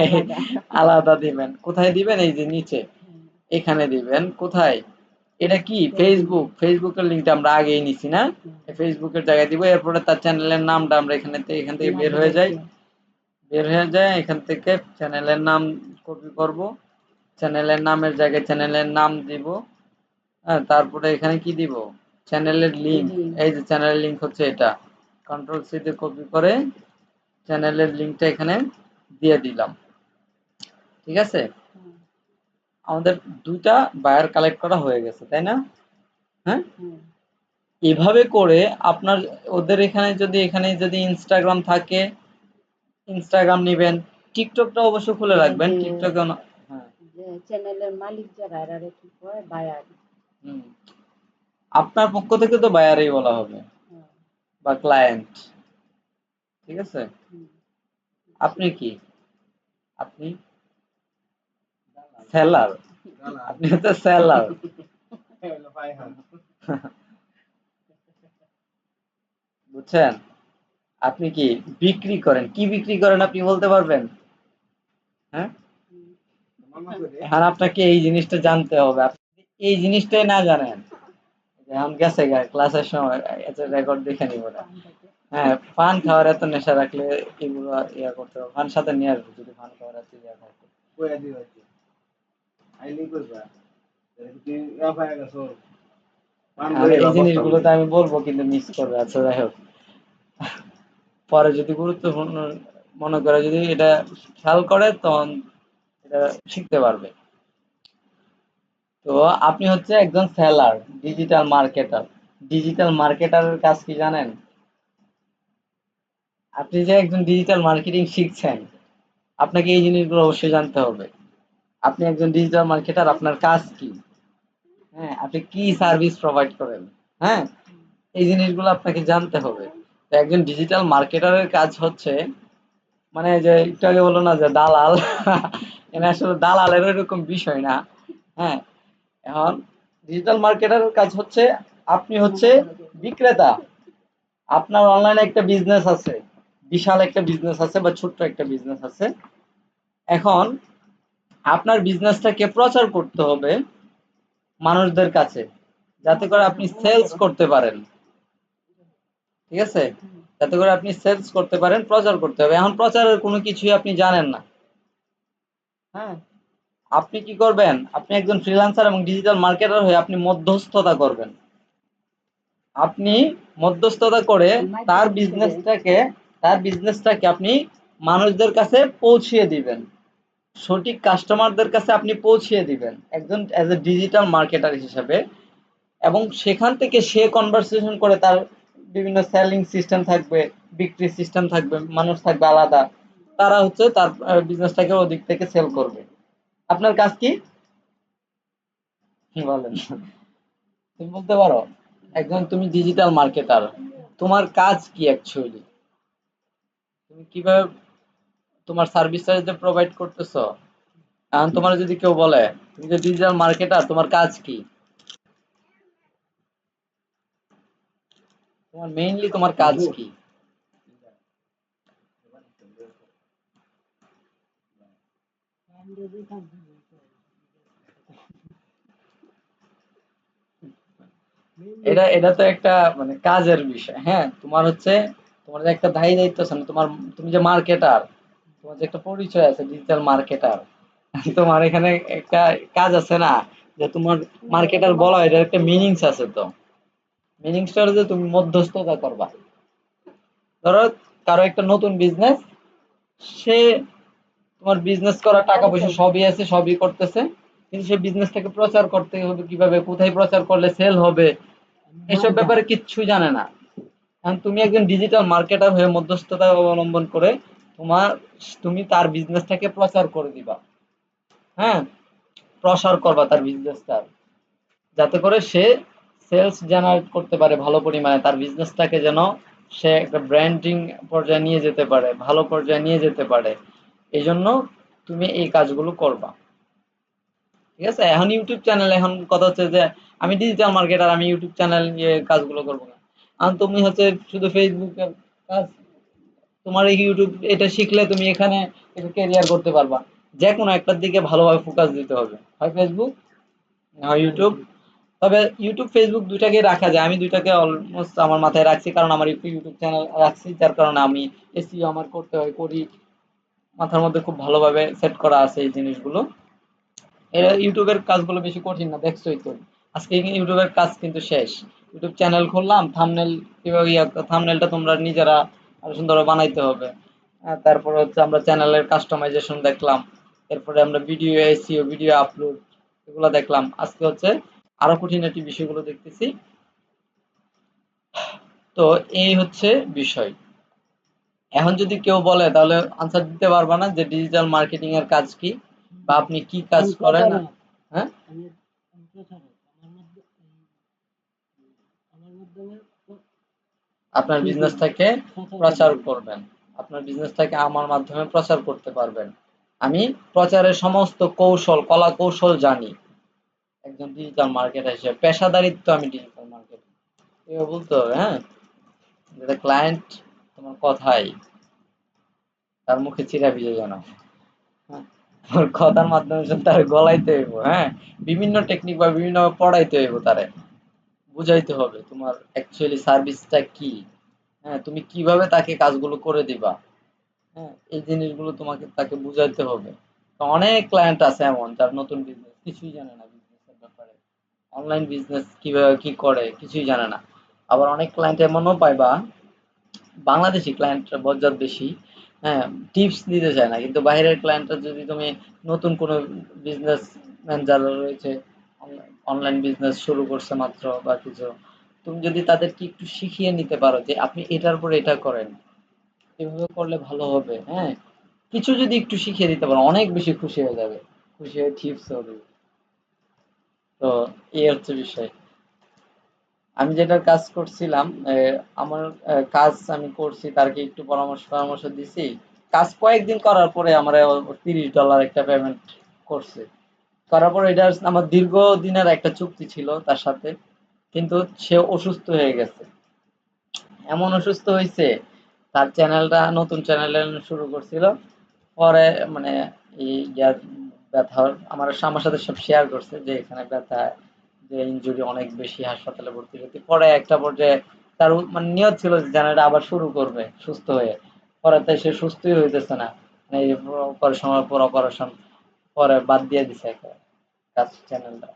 আলাদা। আলাদা দিবেন, কোথায় দিবেন, এই যে নিচে হ্যাঁ, এখানে দিবেন, কোথায়, এটা কি ফেসবুকের লিঙ্কটা আমরা আগেই নিছি না, হ্যাঁ। ফেসবুকের জায়গায় দিব, এরপরে তার চ্যানেলের নামটা আমরা এখান থেকে বের হয়ে নাবিলার যাই, দিয়া। এখান থেকে চ্যানেলের নাম কপি করব, চ্যানেলের নামের জায়গায় চ্যানেলের নাম দিব, হ্যাঁ, তারপরে এখানে কি দিব, চ্যানেলের লিঙ্ক, লিঙ্ক। এই যে চ্যানেলের লিঙ্ক হচ্ছে এটা, কন্ট্রোল সি দিয়ে কপি করে চ্যানেলের লিঙ্কটা এখানে দিয়ে দিলাম, ঠিক আছে। হ্যাঁ, আমাদের ২টা বায়ার কালেক্ট করা হয়ে গেছে, তাই না? হ্যাঁ, হ্যাঁ। এভাবে করে আপনার, ওদের এখানে যদি ইনস্টাগ্রাম থাকে, ইনস্টাগ্রাম নিবেন, টিকটকটা অবশ্য খুলে যে রাখবেন, যে টিকটকে হ্যাঁ, যে চ্যানেলের মালিক যারা এরা কি কয় বায়ার। হুম, আপনার পক্ষ থেকে তো বায়ারই বলা হবে, হ্যাঁ, বা ক্লায়েন্ট, ঠিক আছে। হুম, আপনি কি, আপনি সেলার, আপনি হচ্ছে সেলার। বুঝছেন, আপনি কি বিক্রি করেন, কি বিক্রি করেন আপনি বলতে পারবেন, হ্যাঁ। হুম। এখন আপনাকে এই জিনিসটা জানতে হবে, আপনি যদি এই জিনিসটাই না জানেন, এখন গেছে গা ক্লাসের সময়, রেকর্ড দেখে নিব না। পানটাকে। হ্যাঁ, পান খাওয়ার এত নেশা রাখলে এগুলো ইয়া করতে হবে, পান সাথে নিয়ে আসবে যদি পান খাওয়ার এত ইয়া থাকে। আর এই জিনিসগুলো তো আমি বলবো কিন্তু মিস করবে, আচ্ছা যাই হোক, পরে যদি গুরুত্বপূর্ণ মনে করে, যদি এটা খেয়াল করে, তখন এটা শিখতে পারবে। তো আপনি হচ্ছে একজন সেলার, ডিজিটাল মার্কেটার। ডিজিটাল মার্কেটারের কাজ কি জানেন? আপনি যে একজন ডিজিটাল মার্কেটিং শিখছেন, আপনাকে এই জিনিসগুলো অবশ্যই জানতে হবে। আপনি একজন ডিজিটাল মার্কেটার, আপনার কাজ কি, হ্যাঁ, আপনি কি সার্ভিস প্রোভাইড করেন, হ্যাঁ, এই জিনিসগুলো আপনাকে জানতে হবে। তো একজন ডিজিটাল মার্কেটারের কাজ হচ্ছে, মানে যে একটু আগে বললো না যে দালাল, এখানে আসলে দালালের এরকম বিষয় না, হ্যাঁ। এখন ডিজিটাল মার্কেটারের কাজ হচ্ছে, আপনি হচ্ছে বিক্রেতা, আপনার অনলাইনে একটা বিজনেস আছে, বিশাল একটা বিজনেস আছে বা ছোট্ট একটা বিজনেস আছে। এখন আপনার বিজনেসটাকে প্রচার করতে হবে মানুষদের কাছে, যাতে করে আপনি সেলস করতে পারেন, ঠিক আছে, হুম। যাতে করে আপনি সেলস করতে পারেন, প্রচার করতে হবে। এখন প্রচারের কোনো কিছুই আপনি জানেন না, হ্যাঁ, আপনি কি করবেন, আপনি একজন ফ্রিল্যান্সার এবং ডিজিটাল মার্কেটার হয়ে আপনি মধ্যস্থতা করবেন, আপনি মধ্যস্থতা করে তার মাধ্যম হিসেবে। বিজনেসটাকে তার বিজনেসটাকে আপনি মানুষদের কাছে পৌঁছিয়ে দিবেন, সঠিক কাস্টমারদের কাছে আপনি পৌঁছিয়ে দিবেন একজন অ্যাজ এ ডিজিটাল মার্কেটার হিসেবে। এবং সেখান থেকে সে কনভারসেশন করে, তার বিভিন্ন সেলিং সিস্টেম থাকবে, বিক্রি সিস্টেম থাকবে, মানুষ থাকবে আলাদা, তারা হচ্ছে তার বিজনেসটাকে ওদিক থেকে সেল করবে। আপনার কাজ কি, বলেন, তুমি বলতে পারো, একজন তুমি ডিজিটাল মার্কেটার, তোমার কাজ কি অ্যাকচুয়ালি, তুমি কিভাবে তোমার সার্ভিসটা যে প্রোভাইড করতেছো। এখন তোমার যদি কেউ বলে তুমি যে ডিজিটাল মার্কেটার, তোমার কাজ কি, তোমার মেইনলি তোমার কাজ কি। এটা এটা তো একটা মানে কাজের বিষয়, হ্যাঁ, তোমার হচ্ছে, তোমার যে একটা দায়ী দায়িত্ব আছে না, তুমি যে মার্কেটার, তোমার যে একটা পরিচয় আছে ডিজিটাল মার্কেটার, তোমার এখানে একটা কাজ আছে না, যে তোমার মার্কেটার বলা হয়, এটার একটা মিনিংস আছে, তো মিনিংসটা হলো যে তুমি মধ্যস্থতা করবা। ধরো কারো একটা নতুন বিজনেস, সে তোমার বিজনেস করা টাকা পয়সা পরিচয়। সবই আছে, সবই করতেছে, কিন্তু সে বিজনেসটাকে প্রচার করতে হবে কিভাবে, কোথায় প্রচার করলে সেল হবে, এসব ব্যাপারে কিচ্ছু জানে না। এখন তুমি একজন ডিজিটাল মার্কেটার হয়ে মধ্যস্থতা অবলম্বন করে তোমার তুমি তার বিজনেসটাকে প্রচার করে দিবা। হ্যাঁ, প্রসার করবা তার বিজনেসটা, যাতে করে সে সেলস জেনারেট করতে পারে ভালো পরিমাণে, তার বিজনেসটাকে যেন সে একটা ব্র্যান্ডিং পর্যায়ে নিয়ে যেতে পারে, ভালো পর্যায়ে নিয়ে যেতে পারে। এই জন্য তুমি এই কাজগুলো করবা। ঠিক আছে? এখন ইউটিউব চ্যানেল, এখন কথা হচ্ছে যে আমি ডিজিটাল মার্কেটার, আমি ইউটিউব চ্যানেল নিয়ে কাজগুলো করবো না। আর তুমি হচ্ছে শুধু ফেসবুকের কাজ, তোমার এই ইউটিউব এটা শিখলে তুমি এখানে একটা ক্যারিয়ার করতে পারবা। যে কোনো একটার দিকে ভালোভাবে ফোকাস দিতে হবে, হয় ফেসবুক না হয় ইউটিউব। তবে ইউটিউব ফেসবুক দুইটাকে রাখা যায়, আমি দুইটাকে অলমোস্ট আমার মাথায় রাখছি, কারণ আমার একটু ইউটিউব চ্যানেল রাখছি, যার কারণে আমি এসইও আমার করতে হয়, করি, মাথার মধ্যে খুব ভালোভাবে সেট করা আছে এই জিনিসগুলো। এরা ইউটিউবের কাজগুলো বেশি কঠিন না, দেখছোই তো। আজকে ইউটিউবের কাজ কিন্তু শেষ। ইউটিউব চ্যানেল খুললাম, থাম্বনেল কিভাবে থাম্বনেলটা তোমরা নিজেরা আরো সুন্দরভাবে বানাইতে হবে। তারপর হচ্ছে আমরা চ্যানেলের কাস্টমাইজেশন দেখলাম, এরপরে আমরা ভিডিও এসইও, ভিডিও আপলোড, এগুলো দেখলাম। আজকে হচ্ছে আরো খুঁটিনাটি বিষয়গুলো দেখতেছি। তো এই হচ্ছে বিষয়। এখন যদি কেউ বলে তাহলে আনসার দিতে পারবা না যে ডিজিটাল মার্কেটিং এর কাজ কি, বা আপনি কি কাজ করেন না। হ্যাঁ, আপনার বিজনেসটাকে প্রচার করবেন, আপনার বিজনেসটাকে আমার মাধ্যমে প্রচার করতে পারবেন। আমি প্রচারের সমস্ত কৌশল, কলা কৌশল জানি একজন ডিজিটাল মার্কেটার হিসেবে, পেশাদারিত্ব আমি ডিজিটাল মার্কেটার এভাবে বলতে হবে। হ্যাঁ, যাতে ক্লায়েন্ট তোমার কথাই, তার মুখে চিরা ভিজে যেন, হ্যাঁ, তোর কথার মাধ্যমে যেন তার গলাইতে হইব। হ্যাঁ, বিভিন্ন টেকনিক বা বিভিন্ন পড়াইতে হইব, তারে বুঝাইতে হবে তোমার অ্যাকচুয়ালি সার্ভিসটা কি। হ্যাঁ, তুমি কিভাবে তাকে কাজগুলো করে দিবা। হ্যাঁ, এই জিনিসগুলো তোমাকে তাকে বুঝাইতে হবে। তো অনেক ক্লায়েন্ট আছে এমন যার নতুন বিজনেস, কিছুই জানে না বিজনেসের ব্যাপারে, অনলাইন বিজনেস কিভাবে কি করে কিছুই জানে না। আবার অনেক ক্লায়েন্ট এমনও পাইবা, বাংলাদেশি ক্লায়েন্টরা বজ্জাত বেশি। হ্যাঁ, টিপস দিতে চায় না, কিন্তু বাইরের ক্লায়েন্টরা যদি তুমি নতুন কোনো বিজনেসম্যান যারা রয়েছে, অনলাইন বিজনেস শুরু করছে মাত্র বা কিছু, তুমি যদি তাদেরকে একটু শিখিয়ে নিতে পারো যে আপনি এটার পর এটা করেন, এভাবে করলে ভালো হবে। হ্যাঁ, কিছু যদি একটু শিখিয়ে দিতে পারো, অনেক বেশি খুশি হয়ে যাবে, খুশি হয়ে টিপস হবে। তো এই হচ্ছে বিষয়। আমি যেটার কাজ করছিলাম, আমার কাজ আমি করছি, তারকে একটু পরামর্শ পরামর্শ দিছি। কাজ কয়েকদিন করার পরে আমার $30 একটা পেমেন্ট করছে। করার পর এটা আমার দীর্ঘদিনের একটা চুক্তি ছিল তার সাথে, কিন্তু সে অসুস্থ হয়ে গেছে। এমন অসুস্থ হয়েছে, তার চ্যানেলটা নতুন চ্যানেল শুরু করছিল, পরে মানে এই ইয়ার ব্যথা, আমার সাথে সব শেয়ার করছে যে এখানে ব্যথা, যে ইনজুরি অনেক বেশি, হাসপাতালে ভর্তি হতে। পরে একটা পর্যায়ে তার মানে নিয়ত ছিল যে চ্যানেলটা আবার শুরু করবে সুস্থ হয়ে। পরে তাই সে সুস্থই হইতেছে না, মানে এই অপারেশনের পর অপারেশন, পরে বাদ দিয়ে দিছে একটা কাজ চ্যানেলটা।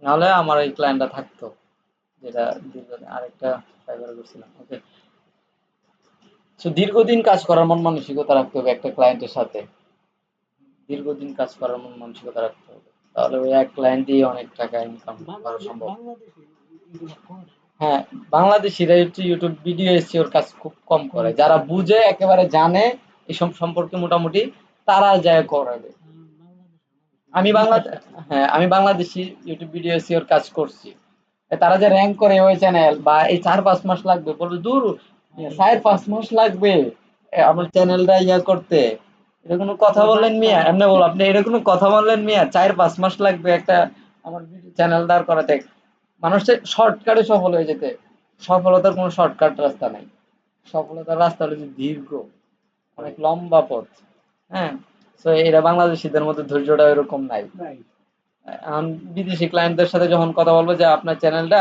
নাহলে আমার এই ক্লায়েন্টটা থাকতো, যেটা দীর্ঘদিন আরেকটা ফাইবার করছিলাম। ওকে, সো দীর্ঘদিন কাজ করার মন মানসিকতা রাখতে হবে একটা ক্লায়েন্টের সাথে, দীর্ঘদিন কাজ করার মন মানসিকতা রাখতে হবে, তাহলে ওই এক ক্লায়েন্ট দিয়ে অনেক টাকা ইনকাম করা সম্ভব। হ্যাঁ, বাংলাদেশিরা হচ্ছে ইউটিউব ভিডিও এসইওর কাজ খুব কম করে, যারা বুঝে একেবারে জানে এসব সম্পর্কে মোটামুটি, তারা যায় করাবে। আমি বাংলা হ্যাঁ, আমি বাংলাদেশি ইউটিউব ভিডিও এসইওর কাজ করছি। তারা যে র‍্যাংক করে ওই চ্যানেল, বা এই ৪-৫ মাস লাগবে, বলবে দূর ৪-৫ মাস লাগবে আমার চ্যানেলটা ইয়া করতে। এটা কোনো কথা বললেন মিয়া? এমনি বলো, আপনি এটা কোনো কথা বললেন মিয়া? ৪-৫ মাস লাগবে একটা আমার চ্যানেল দাঁড় করাতে। মানুষের শর্টকাটে সফল হয়ে যেতে, সফলতার কোনো শর্টকাট রাস্তা নাই। সফলতার রাস্তা হলো যে দীর্ঘ, অনেক লম্বা পথ। হ্যাঁ, তো এরা বাংলাদেশিদের মধ্যে ধৈর্যটা এরকম নাই। এখন বিদেশি ক্লায়েন্টদের সাথে যখন কথা বলবো যে আপনার চ্যানেলটা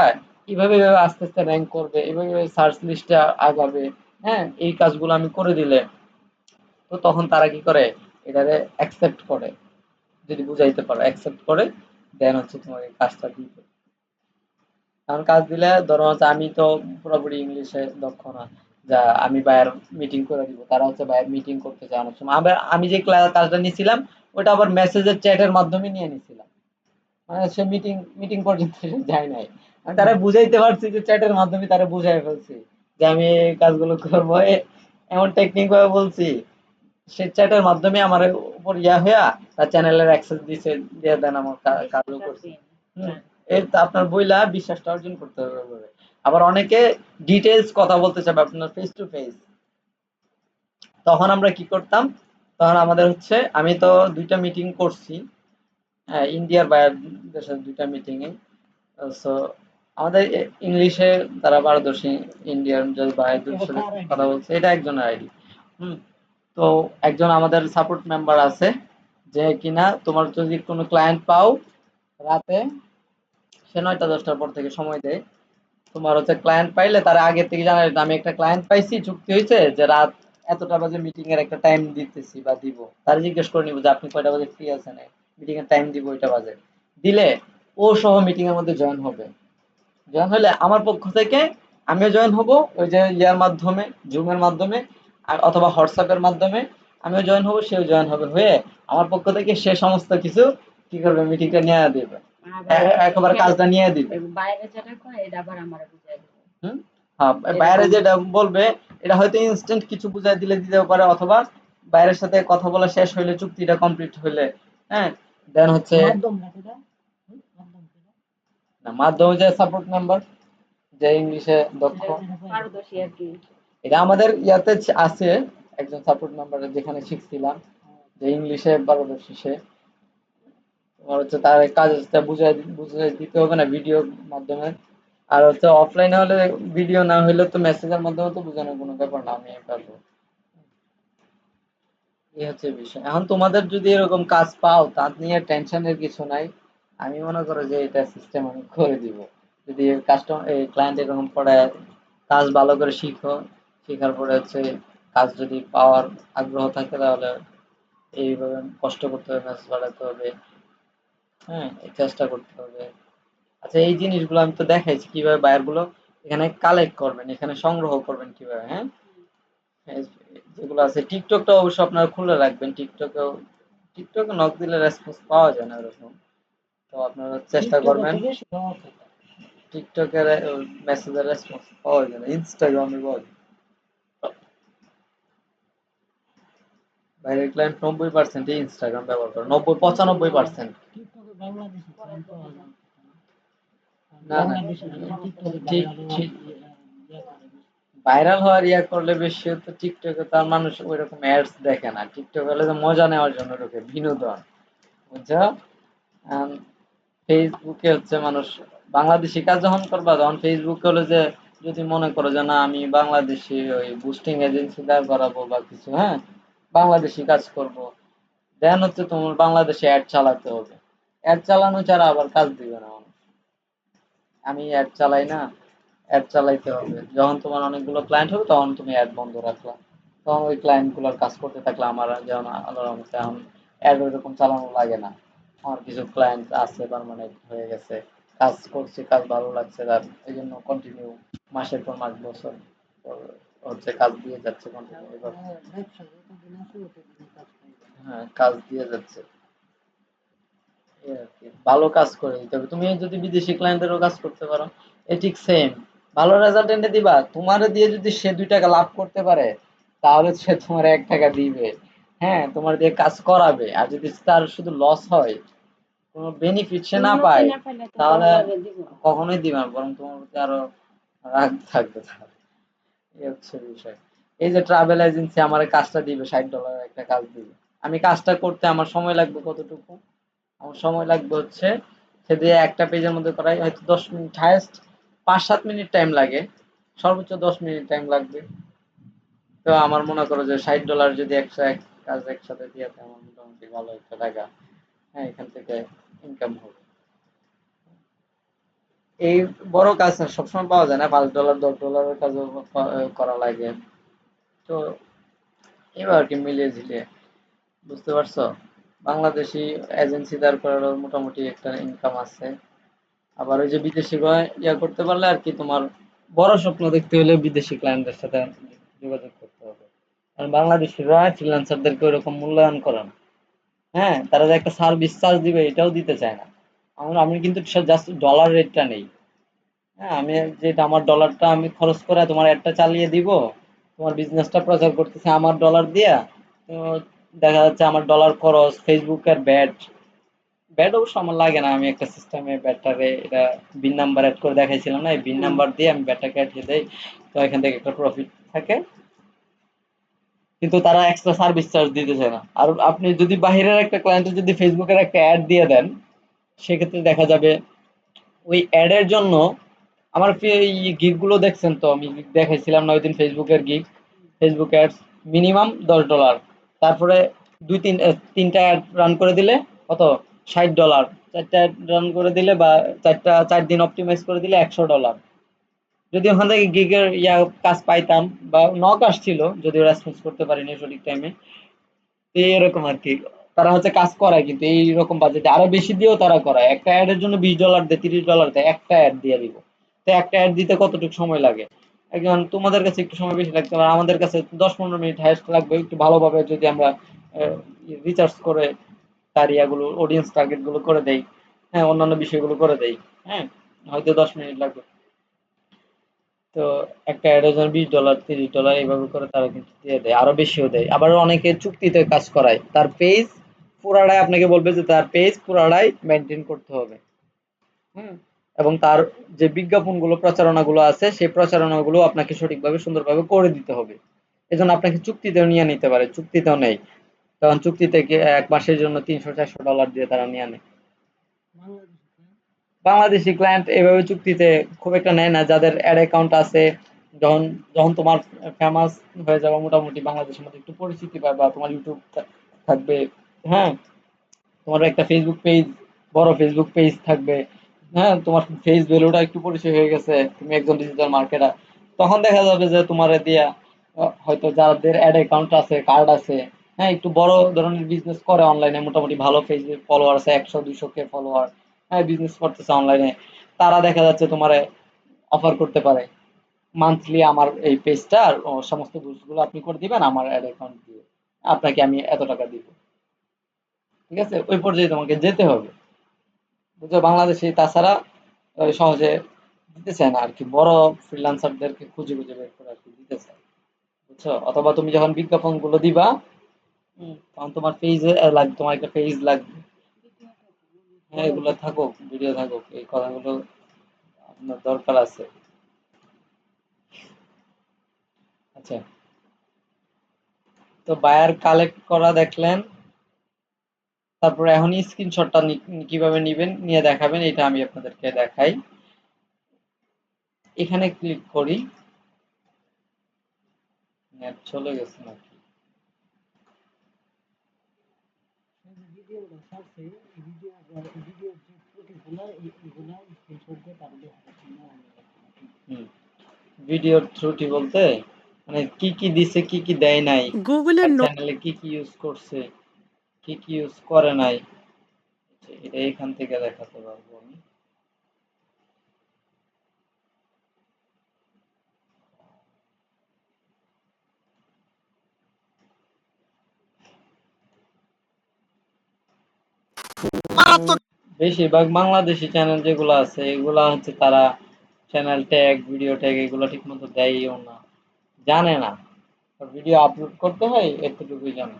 এভাবে এভাবে আস্তে আস্তে র্যাঙ্ক করবে, এভাবে এভাবে সার্চ লিস্টে আগাবে, হ্যাঁ, এই কাজগুলো আমি করে দিলে, তো তখন তারা কি করে, এটারে অ্যাকসেপ্ট করে, যদি বুঝাইতে পারো অ্যাকসেপ্ট করে, দেন হচ্ছে তোমাকে কাজটা দিবে। কারণ কাজ দিলে ধরো হচ্ছে আমি তো পুরোপুরি ইংলিশে দক্ষ না, যা আমি বায়ার মিটিং করে দিব, তারা হচ্ছে বায়ার মিটিং করতে চায় অনেক সময়। আবার আমি যে কাজটা নিয়েছিলাম ওটা আবার মেসেজের চ্যাটের মাধ্যমে নিয়ে নিছিলাম, মানে সে মিটিং পর্যন্ত সে যায় নাই। আমি তারা বুঝাইতে পারছি যে চ্যাটের মাধ্যমে তারা বুঝাই ফেলছি যে আমি এই কাজগুলো করবো, এমন টেকনিক ভাবে বলছি, সে চ্যাটের মাধ্যমে আমার উপর ইয়া হইয়া তার চ্যানেলের অ্যাক্সেস দিছে, দিয়ে দেন আমার কাজও করছে। হুম, এই তো আপনার বইলা বিশ্বাসটা অর্জন করতে হবে ওভাবে। আবার অনেকে ডিটেলস কথা বলতে চাবে আপনার ফেস টু ফেস, তখন আমরা কি করতাম, তখন আমাদের হচ্ছে, আমি তো ২টা মিটিং করছি, হ্যাঁ, ইন্ডিয়ার বাইরের সাথে ২টা মিটিং এ। সো আমাদের ইংলিশে তারা পারদর্শী, ইন্ডিয়ান যে ভাইদের সাথে কথা বলছে, এটা একজনের আইডি। হুম, তো একজন আমাদের সাপোর্ট মেম্বার আছে, যে কিনা তোমার যদি কোনো ক্লায়েন্ট পাও রাতে, সে ৯টা ১০টার পর থেকে সময় দেয়। তোমার হচ্ছে ক্লায়েন্ট পাইলে তারা আগে থেকে জানাই, আমি একটা ক্লায়েন্ট পাইছি, চুক্তি হয়েছে যে রাত এতটা বাজে মিটিং এর একটা টাইম দিতেছি বা দিব, তারা জিজ্ঞেস করে নিব যে আপনি কয়টা বাজে ফ্রি আছেন, মিটিং এর টাইম দিব ওইটা বাজে, দিলে ও সহ মিটিং এর মধ্যে জয়েন হবে। জয়েন হলে আমার পক্ষ থেকে আমিও জয়েন হব, ওই যে ইয়ার মাধ্যমে, জুমের মাধ্যমে, আর অথবা হোয়াটসঅ্যাপের মাধ্যমে আমিও জয়েন হব, সেও জয়েন হবে, হয়ে আমার পক্ষ থেকে সে সমস্ত কিছু কি করবে, মিটিংটা নিয়ে দিবে, একেবারে কাজটা নিয়ে দিবে। বাইরে যেটা কয় এটা আবার আমারে বুঝাই দিবে। হুম, হ্যাঁ, বাইরে যেটা বলবে এটা হয়তো ইনস্ট্যান্ট কিছু বুঝাই দিলে দিতেও পারে, অথবা বাইরের সাথে কথা বলা শেষ হইলে, চুক্তিটা কমপ্লিট হইলে, হ্যাঁ, দেন হচ্ছে না, মাধ্যম যে সাপোর্ট নাম্বার, যে ইংলিশে দক্ষ, পারদর্শী আর কি। এটা আমাদের ইয়াতে আছে, একজন সাপোর্ট নাম্বার যেখানে শিখছিলাম, যে ইংলিশে পারদর্শী সে, তোমার হচ্ছে তার কাজটা বুঝাই দিতে হবে না ভিডিওর মাধ্যমে। আর হচ্ছে অফলাইনে হলে, ভিডিও না হইলে তো মেসেজের মাধ্যমে তো বোঝানোর কোনো ব্যাপার না, আমি পারবো। এই হচ্ছে বিষয়। এখন তোমাদের যদি এরকম কাজ পাও, তা নিয়ে টেনশনের কিছু নাই। আমি মনে করো যে এটা সিস্টেম আমি করে দিব। যদি এই ক্লায়েন্ট এরকম পড়ে কাজ ভালো করে শিখো, শেখার পরে হচ্ছে কাজ যদি পাওয়ার আগ্রহ থাকে, তাহলে এইভাবে কষ্ট করতে হবে, মেসেজ বাড়াতে হবে, হ্যাঁ, এই চেষ্টা করতে হবে। আচ্ছা, এই জিনিসগুলো আমি তো দেখাইছি কিভাবে বায়ার গুলো এখানে কালেক্ট করবেন, এখানে সংগ্রহ করবেন কিভাবে, হ্যাঁ। হ্যাঁ, যেগুলো আছে টিকটকটা অবশ্য আপনারা খুলে রাখবেন। টিকটকে নক দিলে রেসপন্স পাওয়া যায় না ওরকম, তো আপনারা চেষ্টা করবেন। টিকটকের মেসেজের রেসপন্স পাওয়া যায় না, ইনস্টাগ্রামে পাওয়া যায়। বাইরের ক্লায়েন্ট 90% ইনস্টাগ্রাম ব্যবহার করে, 90-95%। না না, ঠিক ঠিক, ভাইরাল হওয়ার ইয়া করলে বেশি হতো টিকটকে, তার মানুষ ওইরকম অ্যাডস দেখে না। টিকটক হলে যে মজা নেওয়ার জন্য ঢোকে, বিনোদন, বুঝছো। ফেসবুকে হচ্ছে মানুষ বাংলাদেশি কাজ যখন করবা, তখন ফেসবুকে হলে যে, যদি মনে করো যে না আমি বাংলাদেশি ওই বুস্টিং এজেন্সি দাঁড় করাবো বা কিছু, হ্যাঁ, বাংলাদেশি কাজ করব, দেন হচ্ছে তোমার বাংলাদেশে অ্যাড চালাতে হবে। অ্যাড চালানো ছাড়া আবার কাজ দিবে না মানুষ। আমি অ্যাড চালাই না, অ্যাড চালাইতে হবে। যখন তোমার অনেকগুলো ক্লায়েন্ট হবে, তখন তুমি অ্যাড বন্ধ রাখলা, তখন ওই ক্লায়েন্ট গুলোর কাজ করতে থাকলে, আমার যেমন আল্লাহর রহমতে এখন অ্যাড ওইরকম চালানো লাগে না। আমার কিছু ক্লায়েন্ট আছে, পার্মানেন্ট হয়ে গেছে, কাজ করছে, কাজ ভালো লাগছে তার, এই জন্য কন্টিনিউ মাসের পর মাস, বছর পর হচ্ছে কাজ দিয়ে যাচ্ছে কন্টিনিউ। হ্যাঁ, কাজ দিয়ে যাচ্ছে, এই আর কি। ভালো কাজ করে দিতে হবে। তুমি যদি বিদেশি ক্লায়েন্টেরও কাজ করতে পারো, এ ঠিক সেম, ভালো রেজাল্ট এনে দিবা, তোমারে দিয়ে যদি সে 2 টাকা লাভ করতে পারে, তাহলে সে তোমার 1 টাকা দিবে, হ্যাঁ, তোমার দিয়ে কাজ করাবে। আর যদি তার শুধু লস হয়, কোনো বেনিফিট সে না উন্নতি পায়, না পাইলে তো তাহলে বলবারে দিব না। কখনোই দিবে না, বরং তোমার প্রতি আরো রাগ থাকবে তার। এই হচ্ছে বিষয়। এই যে ট্রাভেল এজেন্সি আমার কাজটা দিবে, $60 একটা কাজ দিবে, আমি কাজটা করতে আমার সময় লাগবে কতটুকু, আমার সময় লাগবে হচ্ছে, সে দিয়ে একটা পেজের মধ্যে করাই হয়তো 10 মিনিট, হাইয়েস্ট 5-7 মিনিট টাইম লাগে, সর্বোচ্চ 10 মিনিট টাইম লাগবে। তো আমার মনে করো যে $60 যদি কাজ একসাথে দিয়ে দেয়, আমার মোটামুটি ভালো একটা টাকা, হ্যাঁ, এখান থেকে ইনকাম হবে। এই বড় কাজ না, সবসময় পাওয়া যায় না, $5 $10 কাজও করা লাগে। তো এবার আর কি মিলিয়ে ঝিলিয়ে, বুঝতে পারছো, বাংলাদেশি এজেন্সি দাঁড় করারও মোটামুটি একটা ইনকাম আছে। আবার ওই যে বিদেশি ইয়া করতে পারলে আর কি, তোমার বড় স্বপ্ন দেখতে হলে বিদেশি ক্লায়েন্টের সাথে যোগাযোগ করতে হবে। কারণ বাংলাদেশিরা ফ্রিল্যান্সারদেরকে ওইরকম মূল্যায়ন করে না। হ্যাঁ, তারা যে একটা সার্ভিস চার্জ দিবে, এটাও দিতে চায় না। আমি কিন্তু জাস্ট ডলার রেটটা নেই। হ্যাঁ, আমি যেটা আমার ডলারটা আমি খরচ করে তোমার অ্যাডটা চালিয়ে দিব, তোমার বিজনেসটা প্রচার করতেছে আমার ডলার দিয়া। তো দেখা যাচ্ছে আমার ডলার খরচ, ফেসবুকের ব্যাড, ব্যাড অবশ্য আমার লাগে না, আমি একটা সিস্টেমে ব্যাটটারে এটা বিন নাম্বার অ্যাড করে দেখাইছিলাম না, এই বিন হুম। নাম্বার দিয়ে আমি ব্যাটটাকে অ্যাড দেই। তো এখান থেকে একটা প্রফিট থাকে, কিন্তু তারা এক্সট্রা সার্ভিস চার্জ দিতে চায় না। আর আপনি যদি বাহিরের একটা ক্লায়েন্টের যদি ফেসবুকের একটা অ্যাড দিয়ে দেন, সেক্ষেত্রে দেখা যাবে ওই অ্যাডের জন্য আমার গিগ গুলো দেখছেন তো, আমি gig দেখাইছিলাম না ওই দিন, ফেসবুকের গিগ, ফেসবুক অ্যাডস মিনিমাম $10। তারপরে তিনটা অ্যাড রান করে দিলে কত, $60। চারটা অ্যাড রান করে দিলে বা 4 দিন অপটিমাইজ করে দিলে $100। যদি ওখান থেকে গিগের কাজ পাইতাম বা নক আসছিল, যদিও রেসপন্স করতে পারিনি সঠিক টাইমে, এরকম আর কি। তারা হচ্ছে কাজ করায়, কিন্তু এইরকম বাজেটে আরো বেশি দিয়েও তারা করায়। একটা অ্যাডের জন্য $20 দেয়, $30 দেয়, একটা অ্যাড দিয়ে দিব। তো একটা অ্যাড দিতে কতটুকু সময় লাগে? এখন তোমাদের কাছে একটু সময় বেশি লাগতে পারে, আমাদের কাছে 10-15 মিনিট হাইস্ট লাগবে, একটু ভালোভাবে যদি আমরা রিসার্চ করে তার ইয়াগুলো, অডিয়েন্স টার্গেট গুলো করে দেই, হ্যাঁ, অন্যান্য বিষয়গুলো করে দেই, হ্যাঁ, হয়তো 10 মিনিট লাগবে। তো একটা অ্যাডের জন্য $20, $30 এইভাবে করে তারা কিন্তু দিয়ে দেয়, আরো বেশিও দেয়। আবার অনেকে চুক্তিতে কাজ করায়, তার পেজ পুরাটাই আপনাকে বলবে যে তার পেজ পুরাটাই মেনটেন করতে হবে। হুম। এবং তার যে বিজ্ঞাপনগুলো, প্রচারণাগুলো আছে, সেই প্রচারণাগুলো আপনাকে সঠিকভাবে সুন্দরভাবে করে দিতে হবে। এজন্য আপনাকে চুক্তিতেও নিয়ে নিতে পারে, চুক্তিতেও নেই। তখন চুক্তিতে 1 মাসের জন্য $300-400 দিয়ে তারা নিয়ে নেয়। বাংলাদেশি ক্লায়েন্ট এভাবে চুক্তিতে খুব একটা নেয় না, যাদের অ্যাড অ্যাকাউন্ট আছে। যখন যখন তোমার ফেমাস হয়ে যাবে, মোটামুটি বাংলাদেশের মধ্যে একটু পরিচিতি পাবে, বা তোমার ইউটিউব থাকবে, হ্যাঁ, তোমার একটা ফেসবুক পেজ, বড় ফেসবুক পেজ থাকবে, হ্যাঁ, তোমার ফেস ভ্যালুটা একটু পরিচয় হয়ে গেছে, তুমি একজন ডিজিটাল মার্কেটার, তখন দেখা যাবে যে তোমার দিয়া হয়তো যাদের অ্যাড অ্যাকাউন্ট আছে, কার্ড আছে, হ্যাঁ, একটু বড় ধরনের বিজনেস করে অনলাইনে, মোটামুটি ভালো ফেসবুক ফলোয়ার আছে, 100-200 কে ফলোয়ার, হ্যাঁ, বিজনেস করতেছে অনলাইনে, তারা দেখা যাচ্ছে তোমার অফার করতে পারে, মান্থলি আমার এই পেজটার সমস্ত গুলো আপনি করে দিবেন আমার অ্যাড অ্যাকাউন্ট দিয়ে, আপনাকে আমি এত টাকা দিব। ঠিক আছে, ওই পর্যায়ে তোমাকে যেতে হবে, বুঝছো, বাংলাদেশে তাছাড়া সহজে দিতে চায় না আর কি, বড় ফ্রিল্যান্সারদেরকে খুঁজে খুঁজে বের করে আর কি দিতে চায়, বুঝছো। অথবা তুমি যখন বিজ্ঞাপন গুলো দিবা, তখন তোমার পেজে লাগবে, তোমার একটা পেজ লাগবে, হ্যাঁ, এগুলো থাকুক, ভিডিও থাকুক, এই কথাগুলো আপনার দরকার আছে। আচ্ছা, তো বায়ার কালেক্ট করা দেখলেন, তারপরে এখন স্ক্রিনশটটা কিভাবে নিবেন, নিয়ে দেখাবেন, এটা আমি আপনাদেরকে দেখাই। এখানে ক্লিক করি, নেট চলে গেছে নাকি? হুম, ভিডিওর ত্রুটি বলতে মানে কি কি দিছে, কি কি দেয় নাই, গুগলের তার চ্যানেলে কি কি ইউজ করছে, কি কি ইউজ করে নাই, এটা এখান থেকে দেখাতে পারবো আমি। বেশিরভাগ বাংলাদেশি চ্যানেল যেগুলো আছে, এগুলা হচ্ছে তারা চ্যানেল ট্যাগ, ভিডিও ট্যাগ এগুলো ঠিক মতো দেয়ও না, জানে না ভিডিও আপলোড করতে হয়, এতটুকুই জানে।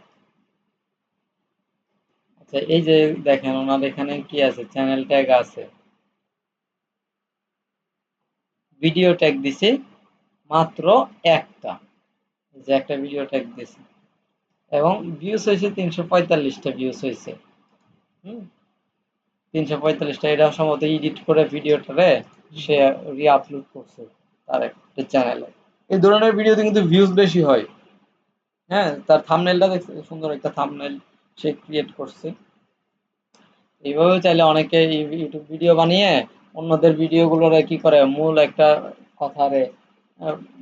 আচ্ছা, এই যে দেখেন ওনার এখানে কি আছে, চ্যানেল ট্যাগ আছে, ভিডিও ট্যাগ দিছে মাত্র একটা, যে একটা ভিডিও ট্যাগ দিছে, এবং ভিউজ হয়েছে 345টা ভিউজ হয়েছে। হুম, 345টা, এটা সম্ভবত এডিট করে ভিডিওটারে সে রি-আপলোড করছে তার একটা চ্যানেলে। এই ধরনের ভিডিওতে কিন্তু ভিউজ বেশি হয়। হ্যাঁ, তার থাম্বনেলটা দেখছে, সুন্দর একটা থাম্বনেল সে ক্রিয়েট করছে। এইভাবে চাইলে অনেকে ইউটিউব ভিডিও বানিয়ে অন্যদের ভিডিওগুলোরে কি করে, মূল একটা কথারে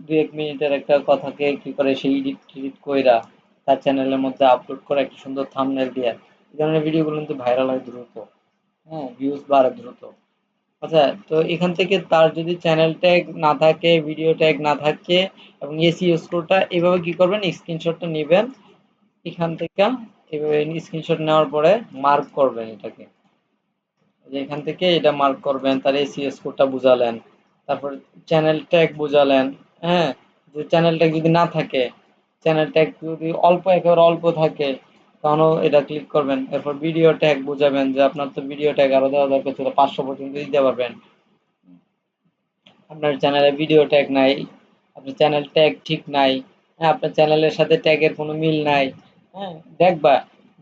2-1 মিনিটের একটা কথাকে কি করে সেই এডিট টিডিট কইরা তার চ্যানেলের মধ্যে আপলোড করে একটা সুন্দর থাম্বনেল দিয়ে, এই ধরনের ভিডিওগুলো কিন্তু ভাইরাল হয় দ্রুত, হ্যাঁ, ভিউজ বাড়ে দ্রুত। আচ্ছা, তো এখান থেকে তার যদি চ্যানেল ট্যাগ না থাকে, ভিডিও ট্যাগ না থাকে, এবং এসইও স্কোরটা, এভাবে কি করবেন, স্ক্রিনশটটা নেবেন এখান থেকে, এভাবে স্ক্রিনশট নেওয়ার পরে মার্ক করবেন এটাকে, যে এখান থেকে এটা মার্ক করবেন, তার এসিএস কোডটা বুঝালেন, তারপর চ্যানেল ট্যাগ বুঝালেন। হ্যাঁ, যে চ্যানেল ট্যাগ যদি না থাকে, চ্যানেল ট্যাগ যদি অল্প একেবারে অল্প থাকে, তখনও এটা ক্লিক করবেন। এরপর ভিডিও ট্যাগ বুঝাবেন যে আপনার তো ভিডিও ট্যাগ আরো দেওয়া দরকার ছিল, 500 পর্যন্ত দিতে পারবেন। আপনার চ্যানেলে ভিডিও ট্যাগ নাই, আপনার চ্যানেল ট্যাগ ঠিক নাই, হ্যাঁ, আপনার চ্যানেলের সাথে ট্যাগের কোনো মিল নাই। হ্যাঁ, দেখবা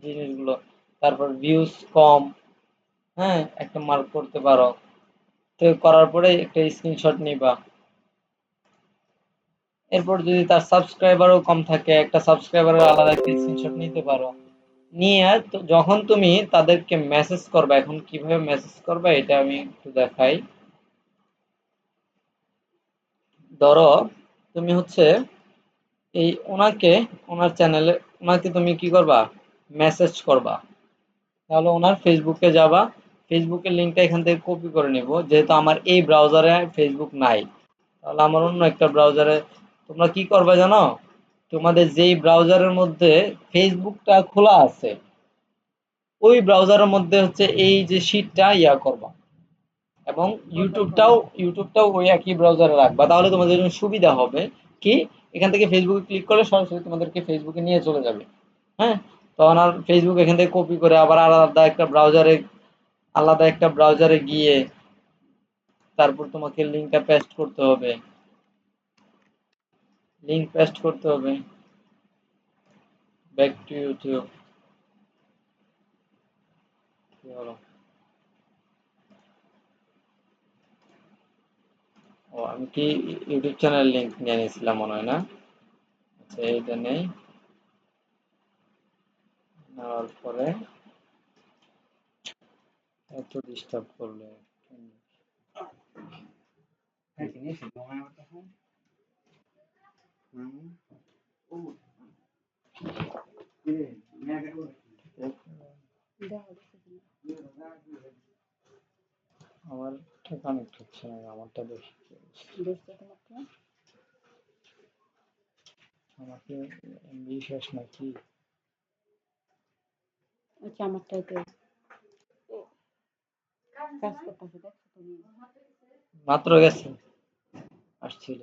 জিনিসগুলো। তারপর ভিউজ কম, হ্যাঁ, একটা মার্ক করতে পারো। তো করার পরে একটা স্ক্রিনশট নিবা। এরপর যদি তার সাবস্ক্রাইবারও কম থাকে, একটা সাবস্ক্রাইবারের আলাদা একটা স্ক্রিনশট নিতে পারো। নিয়ে তো যখন তুমি তাদেরকে মেসেজ করবা, এখন কিভাবে মেসেজ করবা এটা আমি একটু দেখাই। ধরো তুমি হচ্ছে এই ওনাকে, ওনার চ্যানেলে ওনাকে তুমি কি করবা, মেসেজ করবা। তাহলে ওনার ফেসবুকে যাবা, ফেসবুকের লিঙ্কটা এখান থেকে কপি করে নিব, যেহেতু আমার এই ব্রাউজারে ফেসবুক নাই। তাহলে আমার অন্য একটা ব্রাউজারে, তোমরা কি করবে জানো, তোমাদের যেই ব্রাউজারের মধ্যে ফেসবুকটা খোলা আছে, ওই ব্রাউজারের মধ্যে হচ্ছে এই যে শীটটা করবা, এবং ওপেন করব। ইউটিউবটাও ওই একই ব্রাউজারে রাখবা। তাহলে তোমাদের জন্য সুবিধা হবে কি, এখান থেকে ফেসবুকে ক্লিক করলে সরাসরি তোমাদেরকে ফেসবুকে নিয়ে চলে যাবে। হ্যাঁ, তখন আর ফেসবুক এখান থেকে কপি করে আবার আলাদা একটা ব্রাউজারে গিয়ে তারপর তোমাকে লিঙ্কটা পেস্ট করতে হবে, লিঙ্ক পেস্ট করতে হবে। Back to YouTube. কি হলো? ও, আমি কি ইউটিউব চ্যানেল লিঙ্ক নিয়ে নিয়েছিলাম মনে হয় না। আচ্ছা, এইটা নেই, নেওয়ার পরে এত ডিস্টার্ব করলে। দেখা যাচ্ছে কিনা। আমারটা কানেক্ট হচ্ছে না, আমারটা দেখি কি অবস্থা। দেখছো তোমারটা? আমাকে এমবি শেষ নাকি? আচ্ছা, আমারটাতে কাজ করতেছে, দেখছো তুমি? মাত্র গেছে, আসছিল।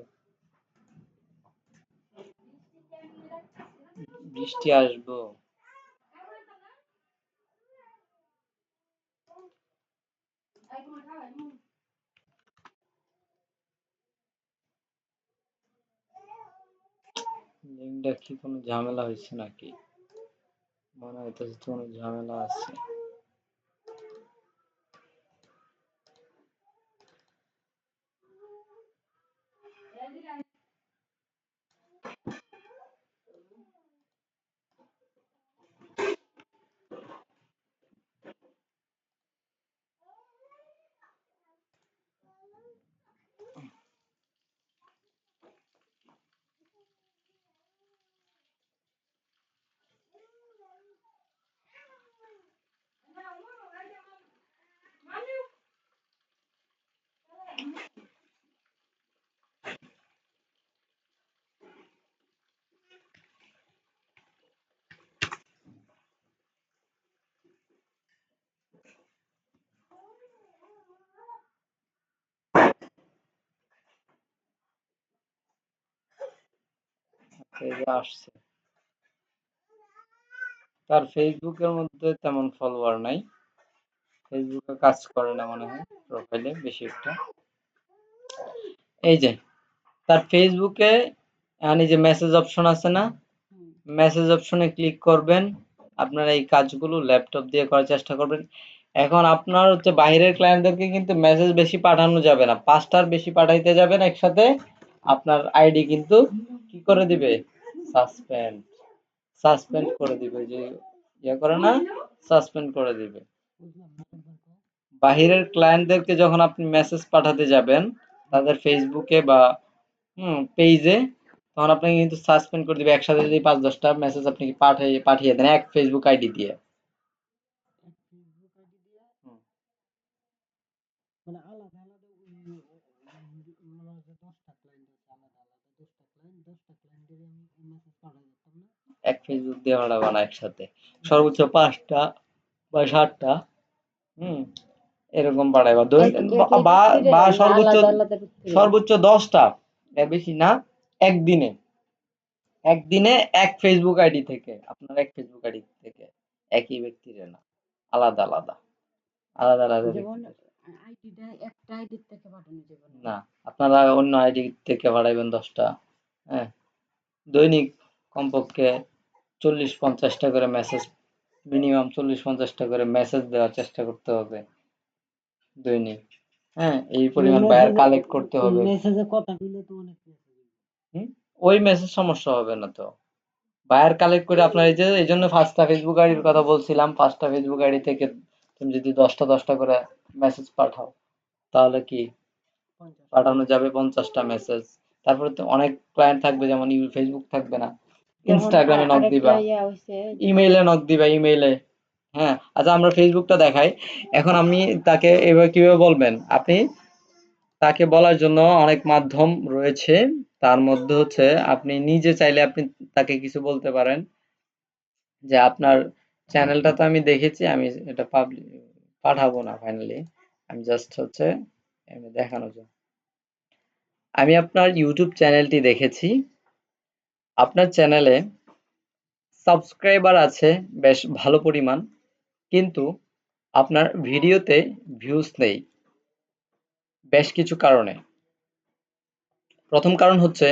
বৃষ্টি আসবো। লিঙ্কটা কি কোনো ঝামেলা হয়েছে নাকি? মনে হইতেছে তো কোনো ঝামেলা আছে। এই যে আসছে। তার ফেসবুকের মধ্যে তেমন ফলোয়ার নাই, ফেসবুকে কাজ করে না মনে হয় প্রোফাইলে বেশি একটা। এই যে তার ফেসবুকে এই যে মেসেজ অপশন আছে না, হুম। মেসেজ অপশনে ক্লিক করবেন। আপনারা এই কাজগুলো ল্যাপটপ দিয়ে করার চেষ্টা করবেন। এখন আপনার হচ্ছে বাইরের ক্লায়েন্টদেরকে কিন্তু মেসেজ বেশি পাঠানো যাবে না, 5টার বেশি পাঠাইতে যাবেন একসাথে, আপনার আইডি কিন্তু কি করে দিবে, সাসপেন্ড সাসপেন্ড করে দিবে। যে করে না, সাসপেন্ড করে দিবে। বুঝলাম না, একবার কও। বাহিরের ক্লায়েন্টদেরকে যখন আপনি মেসেজ পাঠাতে যাবেন তাদের ফেসবুকে বা পেজে, তখন আপনাকে কিন্তু সাসপেন্ড করে দিবে একসাথে যদি 5-10টা মেসেজ আপনি পাঠিয়ে দেন এক ফেসবুক আইডি দিয়ে। এক ফেসবুক আইডি দিয়ে, হুম, মানে আলাদা আলাদা মনে হয় যে 10টা ক্লায়েন্ট আছে, আলাদা আলাদা 10টা ক্লায়েন্ট, 10টা ক্লায়েন্টের আমি মেসেজ পাঠাই দিতাম না। এক ফেসবুক দিয়ে পাঠাবো না একসাথে, সর্বোচ্চ 5টা বা 7টা। হুম, এরকম পাঠাইবা একই বা ব্যক্তিরে বা না সর্বোচ্চ আলাদা আলাদা ব্যক্তিরে? 10টা, এর বেশি না। একদিনে একদিনে এক ফেসবুক আইডি থেকে, আপনার এক ফেসবুক আইডি থেকে, একই ব্যক্তির না, আলাদা আলাদা, আলাদা আলাদা যেমন ব্যক্তিদের। আইডিটা একটা আইডির থেকে পাঠানো যাবে না? না, আপনারা অন্য আইডি থেকে পাঠাইবেন 10টা। হ্যাঁ, দৈনিক কমপক্ষে 40-50টা করে মেসেজ, মিনিমাম 40-50টা করে মেসেজ দেওয়ার চেষ্টা করতে হবে দৈনিক। হ্যাঁ, এই পরিমাণ বায়ার কালেক্ট করতে হবে। মেসেজে কথা দিলে তো অনেক মেসেজ। হুম, ওই মেসেজ সমস্যা হবে না তো। বায়ার কালেক্ট করে আপনার এই জন্য 5টা ফেসবুক আইডির কথা বলছিলাম। 5টা ফেসবুক আইডি থেকে তুমি যদি 10টা করে মেসেজ পাঠাও, তাহলে কি 50 পাঠানো যাবে 50টা মেসেজ। তারপরে তো অনেক ক্লায়েন্ট থাকবে, যেমন ফেসবুক থাকবে না, যেমন ইনস্টাগ্রামে নক আরেকটা দিবা, ইয়া হইছে ইমেইলে নক দিবা, ইমেইলে। হ্যাঁ, আচ্ছা আমরা ফেসবুকটা দেখাই। এখন আমি তাকে এবার কিভাবে বলবেন আপনি, তাকে বলার জন্য অনেক মাধ্যম রয়েছে। তার মধ্যে হচ্ছে আপনি নিজে চাইলে আপনি তাকে কিছু বলতে পারেন যে আপনার চ্যানেলটা তো আমি দেখেছি, আমি এটা পাঠাবো না ফাইনালি, আমি জাস্ট হচ্ছে এমনি দেখানোর জন্য। আমি আপনার ইউটিউব চ্যানেলটি দেখেছি, আপনার চ্যানেলে সাবস্ক্রাইবার আছে বেশ ভালো পরিমাণ, কিন্তু আপনার ভিডিওতে ভিউজ নেই বেশ কিছু কারণে। প্রথম কারণ হচ্ছে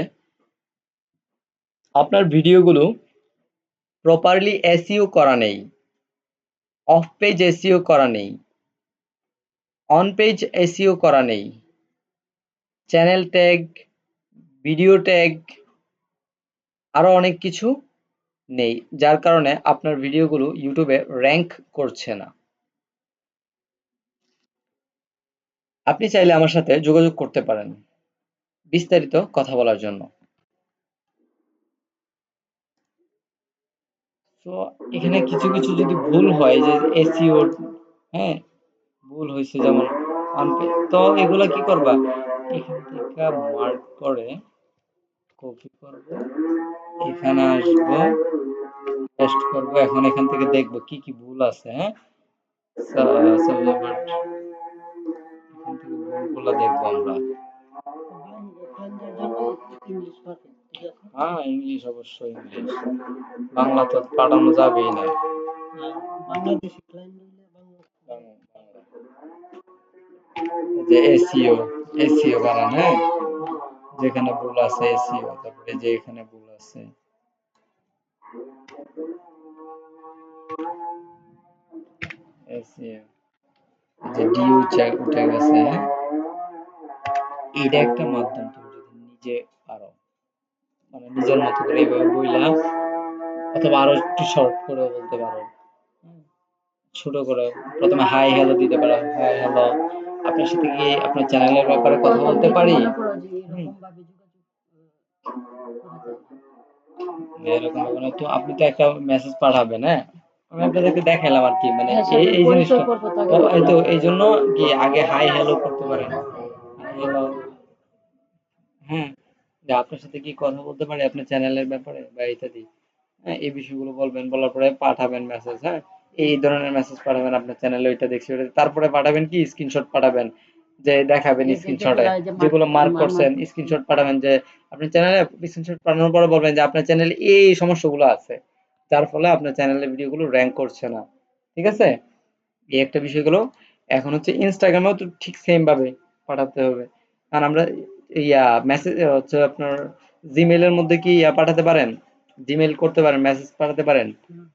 আপনার ভিডিওগুলো প্রপারলি এসইও করা নেই, অফ পেজ এসইও করা নেই, অন পেজ এসইও করা নেই, চ্যানেল ট্যাগ, ভিডিও ট্যাগ, আরো অনেক কিছু নেই, যার কারণে আপনার ভিডিওগুলো ইউটিউবে র্যাঙ্ক করছে না। আপনি চাইলে আমার সাথে যোগাযোগ করতে পারেন বিস্তারিত কথা বলার জন্য। তো এখানে কিছু কিছু যদি ভুল হয়, যে এসইও, হ্যাঁ, ভুল হয়েছে, যেমন তো এগুলা কি করবা, এখান থেকে মার্ক করে কপি করব, এখানে আসবো, পেস্ট করব। এখন এখান থেকে দেখব কি কি ভুল আছে। হ্যাঁ, এখান থেকে ভুলগুলো দেখবো আমরা। ক্লায়েন্টদের জন্য ইংলিশ পারফেক্ট, ঠিক আছে। হ্যাঁ, ইংলিশ, অবশ্যই ইংলিশ, বাংলা তো পাঠানো যাবেই না। বাংলাদেশি ক্লায়েন্ট হইলে বাংলা। বাংলা, যে এসইও, এসইও বানান, হ্যাঁ, যেখানে ভুল আছে এসইও, তারপরে যে এখানে ভুল আছে, এসইও, যে ডিউ উঠে গেছে। হ্যাঁ, এটা একটা মাধ্যম, তুমি যদি নিজে পারো, মানে নিজের মতো করে এইভাবে বইলা, অথবা আরো একটু শর্ট করে বলতে পারো, ছোট করে প্রথমে হাই হ্যালো দিতে পারো, হাই হ্যালো, আপনার সাথে কি আপনার চ্যানেলের ব্যাপারে কথা বলতে যদি পারি। মনে করো যে হুম, এরকম ভাবে যোগাযোগ করা যায় না, এরকম হবে না তো, আপনি তো একটা মেসেজ পাঠাবেন। হ্যাঁ, আমি আপনাদেরকে দেখালাম আর কি, মানে এর এই সাথে এই পরিচয় জিনিসটা। পর্ব তো আগে ও হতে এই তো লাগবে। এই জন্য কি আগে হাই হ্যালো করতে পারেন, হাই হ্যালো, হ্যাঁ, যে আপনার সাথে কি কথা বলতে পারি আপনার চ্যানেলের ব্যাপারে বা ইত্যাদি। হ্যাঁ, এই বিষয়গুলো বলবেন, বলার পরে পাঠাবেন মেসেজ। হ্যাঁ, এই ধরনের মেসেজ পাঠাবেন, আপনার চ্যানেলে ওইটা দেখছি ওটা, তারপরে পাঠাবেন কি স্ক্রিনশট পাঠাবেন, যে দেখাবেন এই যে স্ক্রিনশটে যেগুলা যে যেগুলো মার্ক আমার করছেন, স্ক্রিনশট পাঠাবেন, যে আপনার চ্যানেলে স্ক্রিনশট পাঠানোর পরে বলবেন যে আপনার চ্যানেলে এই সমস্যাগুলো আছে, যার ফলে আপনার চ্যানেলের ভিডিওগুলো র্যাঙ্ক করছে না। ঠিক আছে, এই একটা বিষয় গেলো। এখন হচ্ছে ইনস্টাগ্রামেও তো ঠিক সেম ভাবে পাঠাতে হবে। আর আমরা মেসেজ হচ্ছে আপনার জিমেইলের মধ্যে কি পাঠাতে পারেন, জিমেইল করতে পারেন, মেসেজ পাঠাতে পারেন,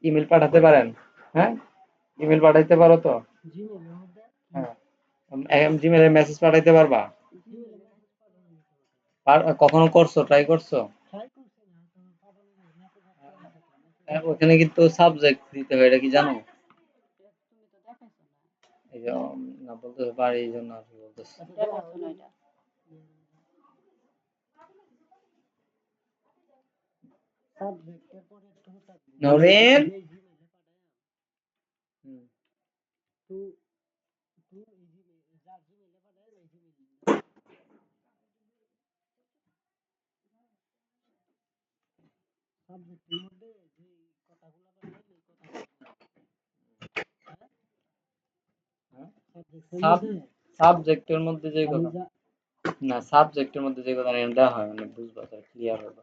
ইমেল পাঠাতে পারেন। হ্যাঁ, ইমেল পাঠাইতে পারো তো। জিমেইলের মধ্যে হ্যাঁ, জিমেইলে মেসেজ পাঠাইতে পারবা। জিমেইলে মেসেজ পাঠানো যেতে পারে। কখনো করছো, ট্রাই করছো? ট্রাই করছি না, তো পাঠানো যায় মেসেজ আসতে অনেক ক্ষেত্রে মেসেজ আসতে। ওখানে কিন্তু সাবজেক্ট দিতে হয়, এটা কি জানো? তুমি তো দেখাইছো না, এই যে না বলতে পারি, এই জন্য আর কি বলতেছি। আচ্ছা দেখো দেখাইছো ওই না যে এটা। সাবজেক্টের পরে একটু থাকবে নরেন, যে জিমেইলে পাঠায় হুম, টু টু এই জিমেইল যার জিমেইলে পাঠায় এই জিমেইল সাবজেক্টের মধ্যে যে কথাগুলো পাঠায় এই কথাগুলো, হ্যাঁ, হ্যাঁ, সাবজেক্ট সাবজেক্টের মধ্যে যে আমি কথা যা না, সাবজেক্টের মধ্যে যে কথা দেওয়া হয় মানে বুঝবা, ক্লিয়ার হবে।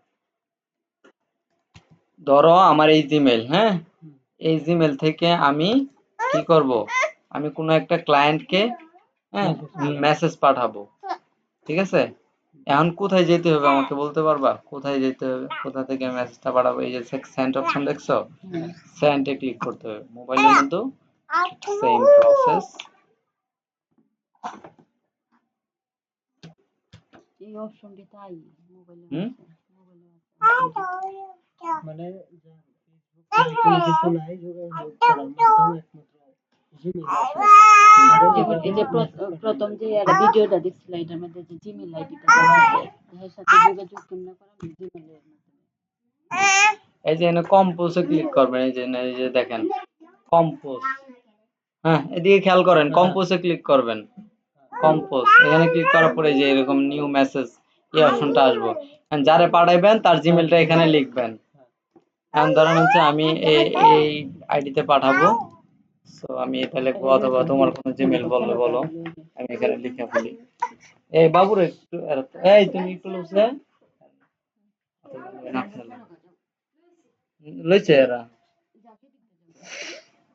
ধরো আমার এই জিমেল, হ্যাঁ, হুম, এই জিমেল থেকে আমি কি করব, আমি কোনো একটা ক্লায়েন্টকে, হ্যাঁ, মেসেজ করবো। মেসেজ পাঠাবো, ঠিক আছে। এখন কোথায় যেতে হবে আমাকে বলতে পারবা, কোথায় যেতে হবে, কোথা থেকে মেসেজটা পাঠাবো? এই যে সেন্ড অপশন দেখছো, হ্যাঁ, সেন্ডে ক্লিক করতে হবে। মোবাইলের মধ্যে সেম প্রসেস। এই অপশনটি তাই মোবাইলে হুম, আছে, মোবাইলে আছে অপশনটি। মানে যে ফেসবুকে কোনো কিছু নাই, যোগাযোগ করার মাধ্যম একমাত্র জিমেইল আছে। আর যেমন এভাবে এই যে মেসেজ পাঠানো প্রথম যে যায়। ভিডিওটা দেখছিল এটার মধ্যে যে জিমেইল আইডিটা দেওয়া আছে, এর সাথে যোগাযোগ কেমনে করা আমি জিমেইলের মাধ্যমে। এই যে এখানে কম্পোজে ক্লিক করবেন, এই যে দেখেন কম্পোজ, হ্যাঁ, এদিকে খেয়াল করেন, হ্যাঁ, কম্পোজে ক্লিক করবেন। কম্পোজ এখানে ক্লিক করার পরে যে এরকম নিউ মেসেজ এই অপশনটা আসবো, যারে পাঠাইবেন তার জিমেলটা এখানে লিখবেন। হ্যাঁ, এখন ধরেন হচ্ছে আমি এই আইডিতে পাঠাবো, তো আমি এটা লিখবো, অথবা তোমার কোনো জিমেল বললে বলো, আমি এখানে লিখে ফেলি। এই বাবুরে একটু এই তুমি একটু লুচে লইছে এরা।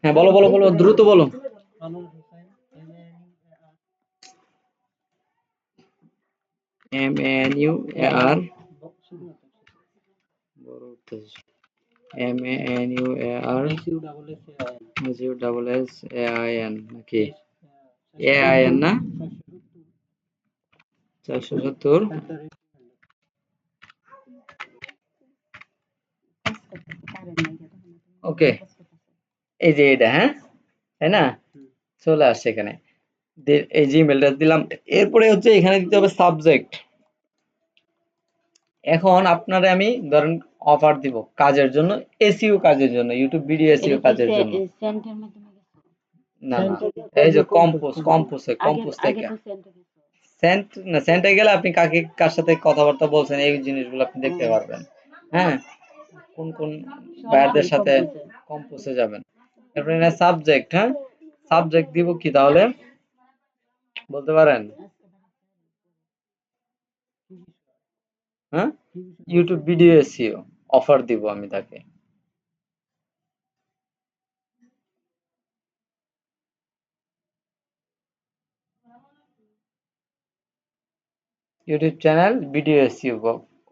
হ্যাঁ, বলো বলো বলো, দ্রুত বলো। আনোয়ার হোসেন, MANUAR, MANUAR, শুধুমাত্র বড় উঠতেছে, MANUAR SUSSAIN, SUSSAIN নাকি SUSSAIN, AIN না, 470। কাজ করতেছে কারেন্ট নাই তখন ওকে, কাজ করতেছে। এই যে এটা, হ্যাঁ, তাই না, চলে আসছে এখানে। এই জিমেলটা দিলাম, এরপরে হচ্ছে এখানে দিতে হবে সাবজেক্ট। এখন আপনারে আমি ধরেন অফার দিব কাজের জন্য, এসইও কাজের জন্য, ইউটিউব ভিডিও এটা এসইও কি কাজের জন্য। সেন্টের মাধ্যমে গেছে? না না, এই যে সেন্টার কম্পোজ, আগে কম্পোজ আগে থেকে তো সেন্টে গেছে। সেন্ট না, সেন্টে গেলে আপনি কাকে কার সাথে কথাবার্তা বলছেন এই জিনিসগুলো আপনি ও, দেখতে পারবেন। হ্যাঁ, কোন কোন বায়ারদের সরাসরি সাথে কম্পোজে। কম্পোজে যাবেন। এরপরে সাবজেক্ট, হ্যাঁ, সাবজেক্ট দিব কি তাহলে বলতে পারেন? হ্যাঁ, ইউটিউব ভিডিও এসইও অফার দিব আমি তাকে। YouTube channel video SEO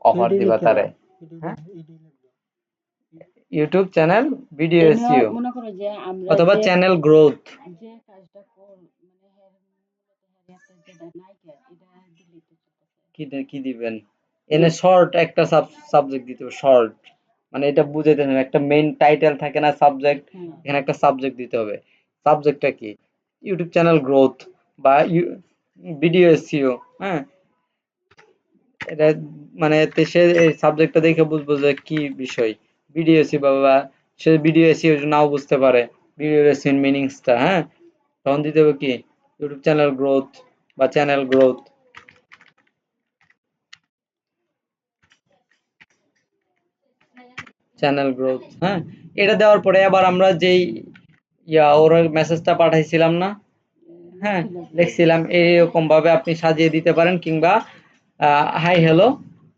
offer ad দিবা লিখে তারে। দাও, এডি হ্যাঁ, এডি লিখবে। ইউটিউব চ্যানেল ভিডিও এমনি এসইও মনে করো যে আমরা অথবা যে চ্যানেল গ্রোথ। যে কাজটা মানে একটা যেটা নাইকার এটা দিলেই তো চলতেছে। কি দিবেন? এনে শর্ট একটা সাবজেক্ট দিতে হবে, শর্ট, মানে এটা বুঝাইতে হবে, একটা মেইন টাইটেল থাকে না সাবজেক্ট, হ্যাঁ, এখানে একটা সাবজেক্ট দিতে হবে। সাবজেক্টটা কি? ইউটিউব চ্যানেল গ্রোথ বা ভিডিও এসইও, হ্যাঁ, এটা মানে সে এই সাবজেক্টটা দেখে বুঝবো যে কি বিষয়, ভিডিও এসইও, বা সে ভিডিও এসইও নাও বুঝতে পারে ভিডিও এসইও মিনিংসটা, হ্যাঁ, তখন দিতে হবে কি ইউটিউব চ্যানেল গ্রোথ বা চ্যানেল গ্রোথ, চ্যানেল গ্রোথ। হ্যাঁ, এটা দেওয়ার পরে আবার আমরা যেই ওর মেসেজটা পাঠাইছিলাম না, হ্যাঁ, লিখছিল যে লিখছিলাম, এইরকম ভাবে আপনি সাজিয়ে দিতে পারেন। কিংবা হাই হ্যালো,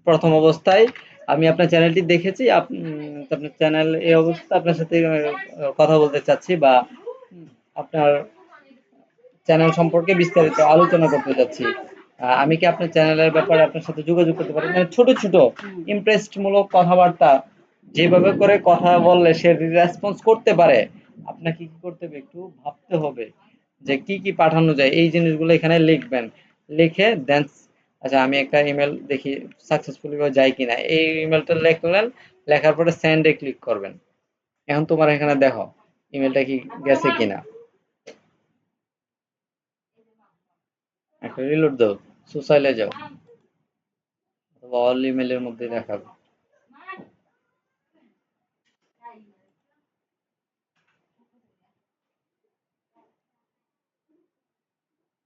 প্রথম অবস্থায় আমি আপনার চ্যানেলটি দেখেছি, আপনার চ্যানেল এই অবস্থা, আপনার সাথে কথা বলতে চাচ্ছি, বা আপনার চ্যানেল সম্পর্কে বিস্তারিত আলোচনা করতে চাচ্ছি। আমি কি আপনার চ্যানেলের ব্যাপারে আপনার সাথে যোগাযোগ করতে পারি? মানে ছোট ছোট হুম, ইমপ্রেসড মূলক কথাবার্তা যেভাবে করে কথা বললে সে রেসপন্স করতে পারে, আপনাকে কি করতে হবে, একটু ভাবতে হবে যে কি কি পাঠানো যায়, এই জিনিসগুলো এখানে লিখবেন। লিখে দেন, আচ্ছা আমি একটা ইমেল দেখি সাকসেসফুলি যায় কিনা, এই ইমেলটা লিখলেন, লেখার পরে সেন্ডে ক্লিক করবেন। এখন তোমার এখানে দেখো ইমেলটা কি গেছে কিনা, একটা রিলোড দাও, সোশ্যালে যাও, অথবা অল ইমেলের মধ্যে দেখাবে।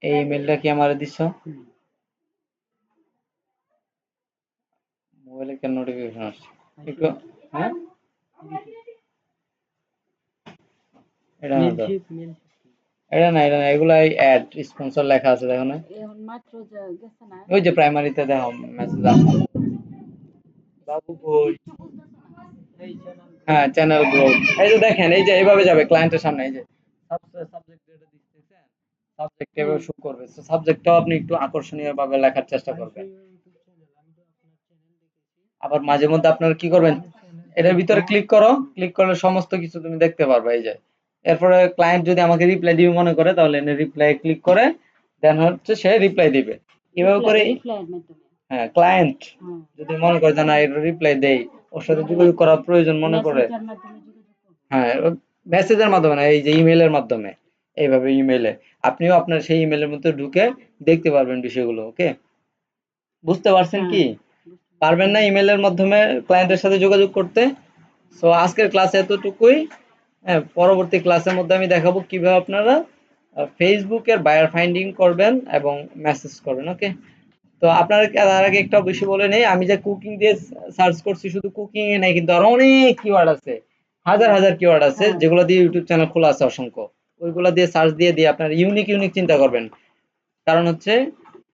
এই ইমেলটা কি আমার দিছ? মোবাইলে কেন নোটিফিকেশন আসছে একটু? হ্যাঁ, এটা না তো, মেলশিপ এটা না এগুলা অ্যাড স্পন্সর লেখা আছে দেখো না, এখন মাত্র গেছে না। ওই যে প্রাইমারিতে দেখো মেসেজ আছে বাবু কই। কিচ্ছু বুঝতেছো না। এই চ্যানেল হ্যাঁ চ্যানেল গ্রোথ, এই যে দেখেন এই যে এইভাবে যাবে ক্লায়েন্টের সামনে, এই যে সাবজেক্ট যেটা দিতেছেন সাবজেক্ট এভাবে শো করবে, তো সাবজেক্টটাও আপনি একটু আকর্ষণীয় ভাবে লেখার চেষ্টা করবেন। ইউটিউব চ্যানেল, আমি তো আপনার চ্যানেল দেখেছি। আবার মাঝে মধ্যে আপনারা কি করবেন, এটার ভিতরে ক্লিক করো, ক্লিক করলে সমস্ত কিছু তুমি দেখতে পারবে এই যে। এরপরে ক্লায়েন্ট যদি আমাকে রিপ্লাই দিবে মনে করে, তাহলে এনে রিপ্লাই ক্লিক করে দেন হচ্ছে সে রিপ্লাই দিবে এভাবে করে। রিপ্লাইয়ের মাধ্যমে। হ্যাঁ ক্লায়েন্ট হ্যাঁ। যদি মনে করে যে না এর রিপ্লাই দেই, ওর সাথে যোগাযোগ করার প্রয়োজন মনে করে, মেসেঞ্জার মাধ্যমে যোগাযোগ করবো। হ্যাঁ মেসেজের মাধ্যমে না, এই যে ইমেলের মাধ্যমে, এইভাবে ইমেলে আপনিও আপনার সেই ইমেলের মধ্যে ঢুকে দেখতে পারবেন বিষয়গুলো। ওকে, বুঝতে পারছেন হ্যাঁ, কি? পারবেন না ইমেলের মাধ্যমে ক্লায়েন্টের সাথে যোগাযোগ করতে? সো আজকের ক্লাসে এতটুকুই। হ্যাঁ, পরবর্তী ক্লাসের মধ্যে আমি দেখাবো কিভাবে আপনারা ফেসবুকের বায়ার ফাইন্ডিং করবেন এবং মেসেজ করবেন। ওকে, তো আপনারা তার আগে একটা বিষয় বলে নেই, আমি যে কুকিং দিয়ে সার্চ করছি, শুধু কুকিং এ নাই কিন্তু আরো অনেক কিওয়ার্ড আছে, হাজার হাজার কিওয়ার্ড আছে হ্যাঁ। যেগুলো দিয়ে ইউটিউব চ্যানেল খোলা আছে অসংখ্য। ওইগুলো দিয়ে সার্চ দিয়ে আপনারা ইউনিক চিন্তা করবেন। কারণ হচ্ছে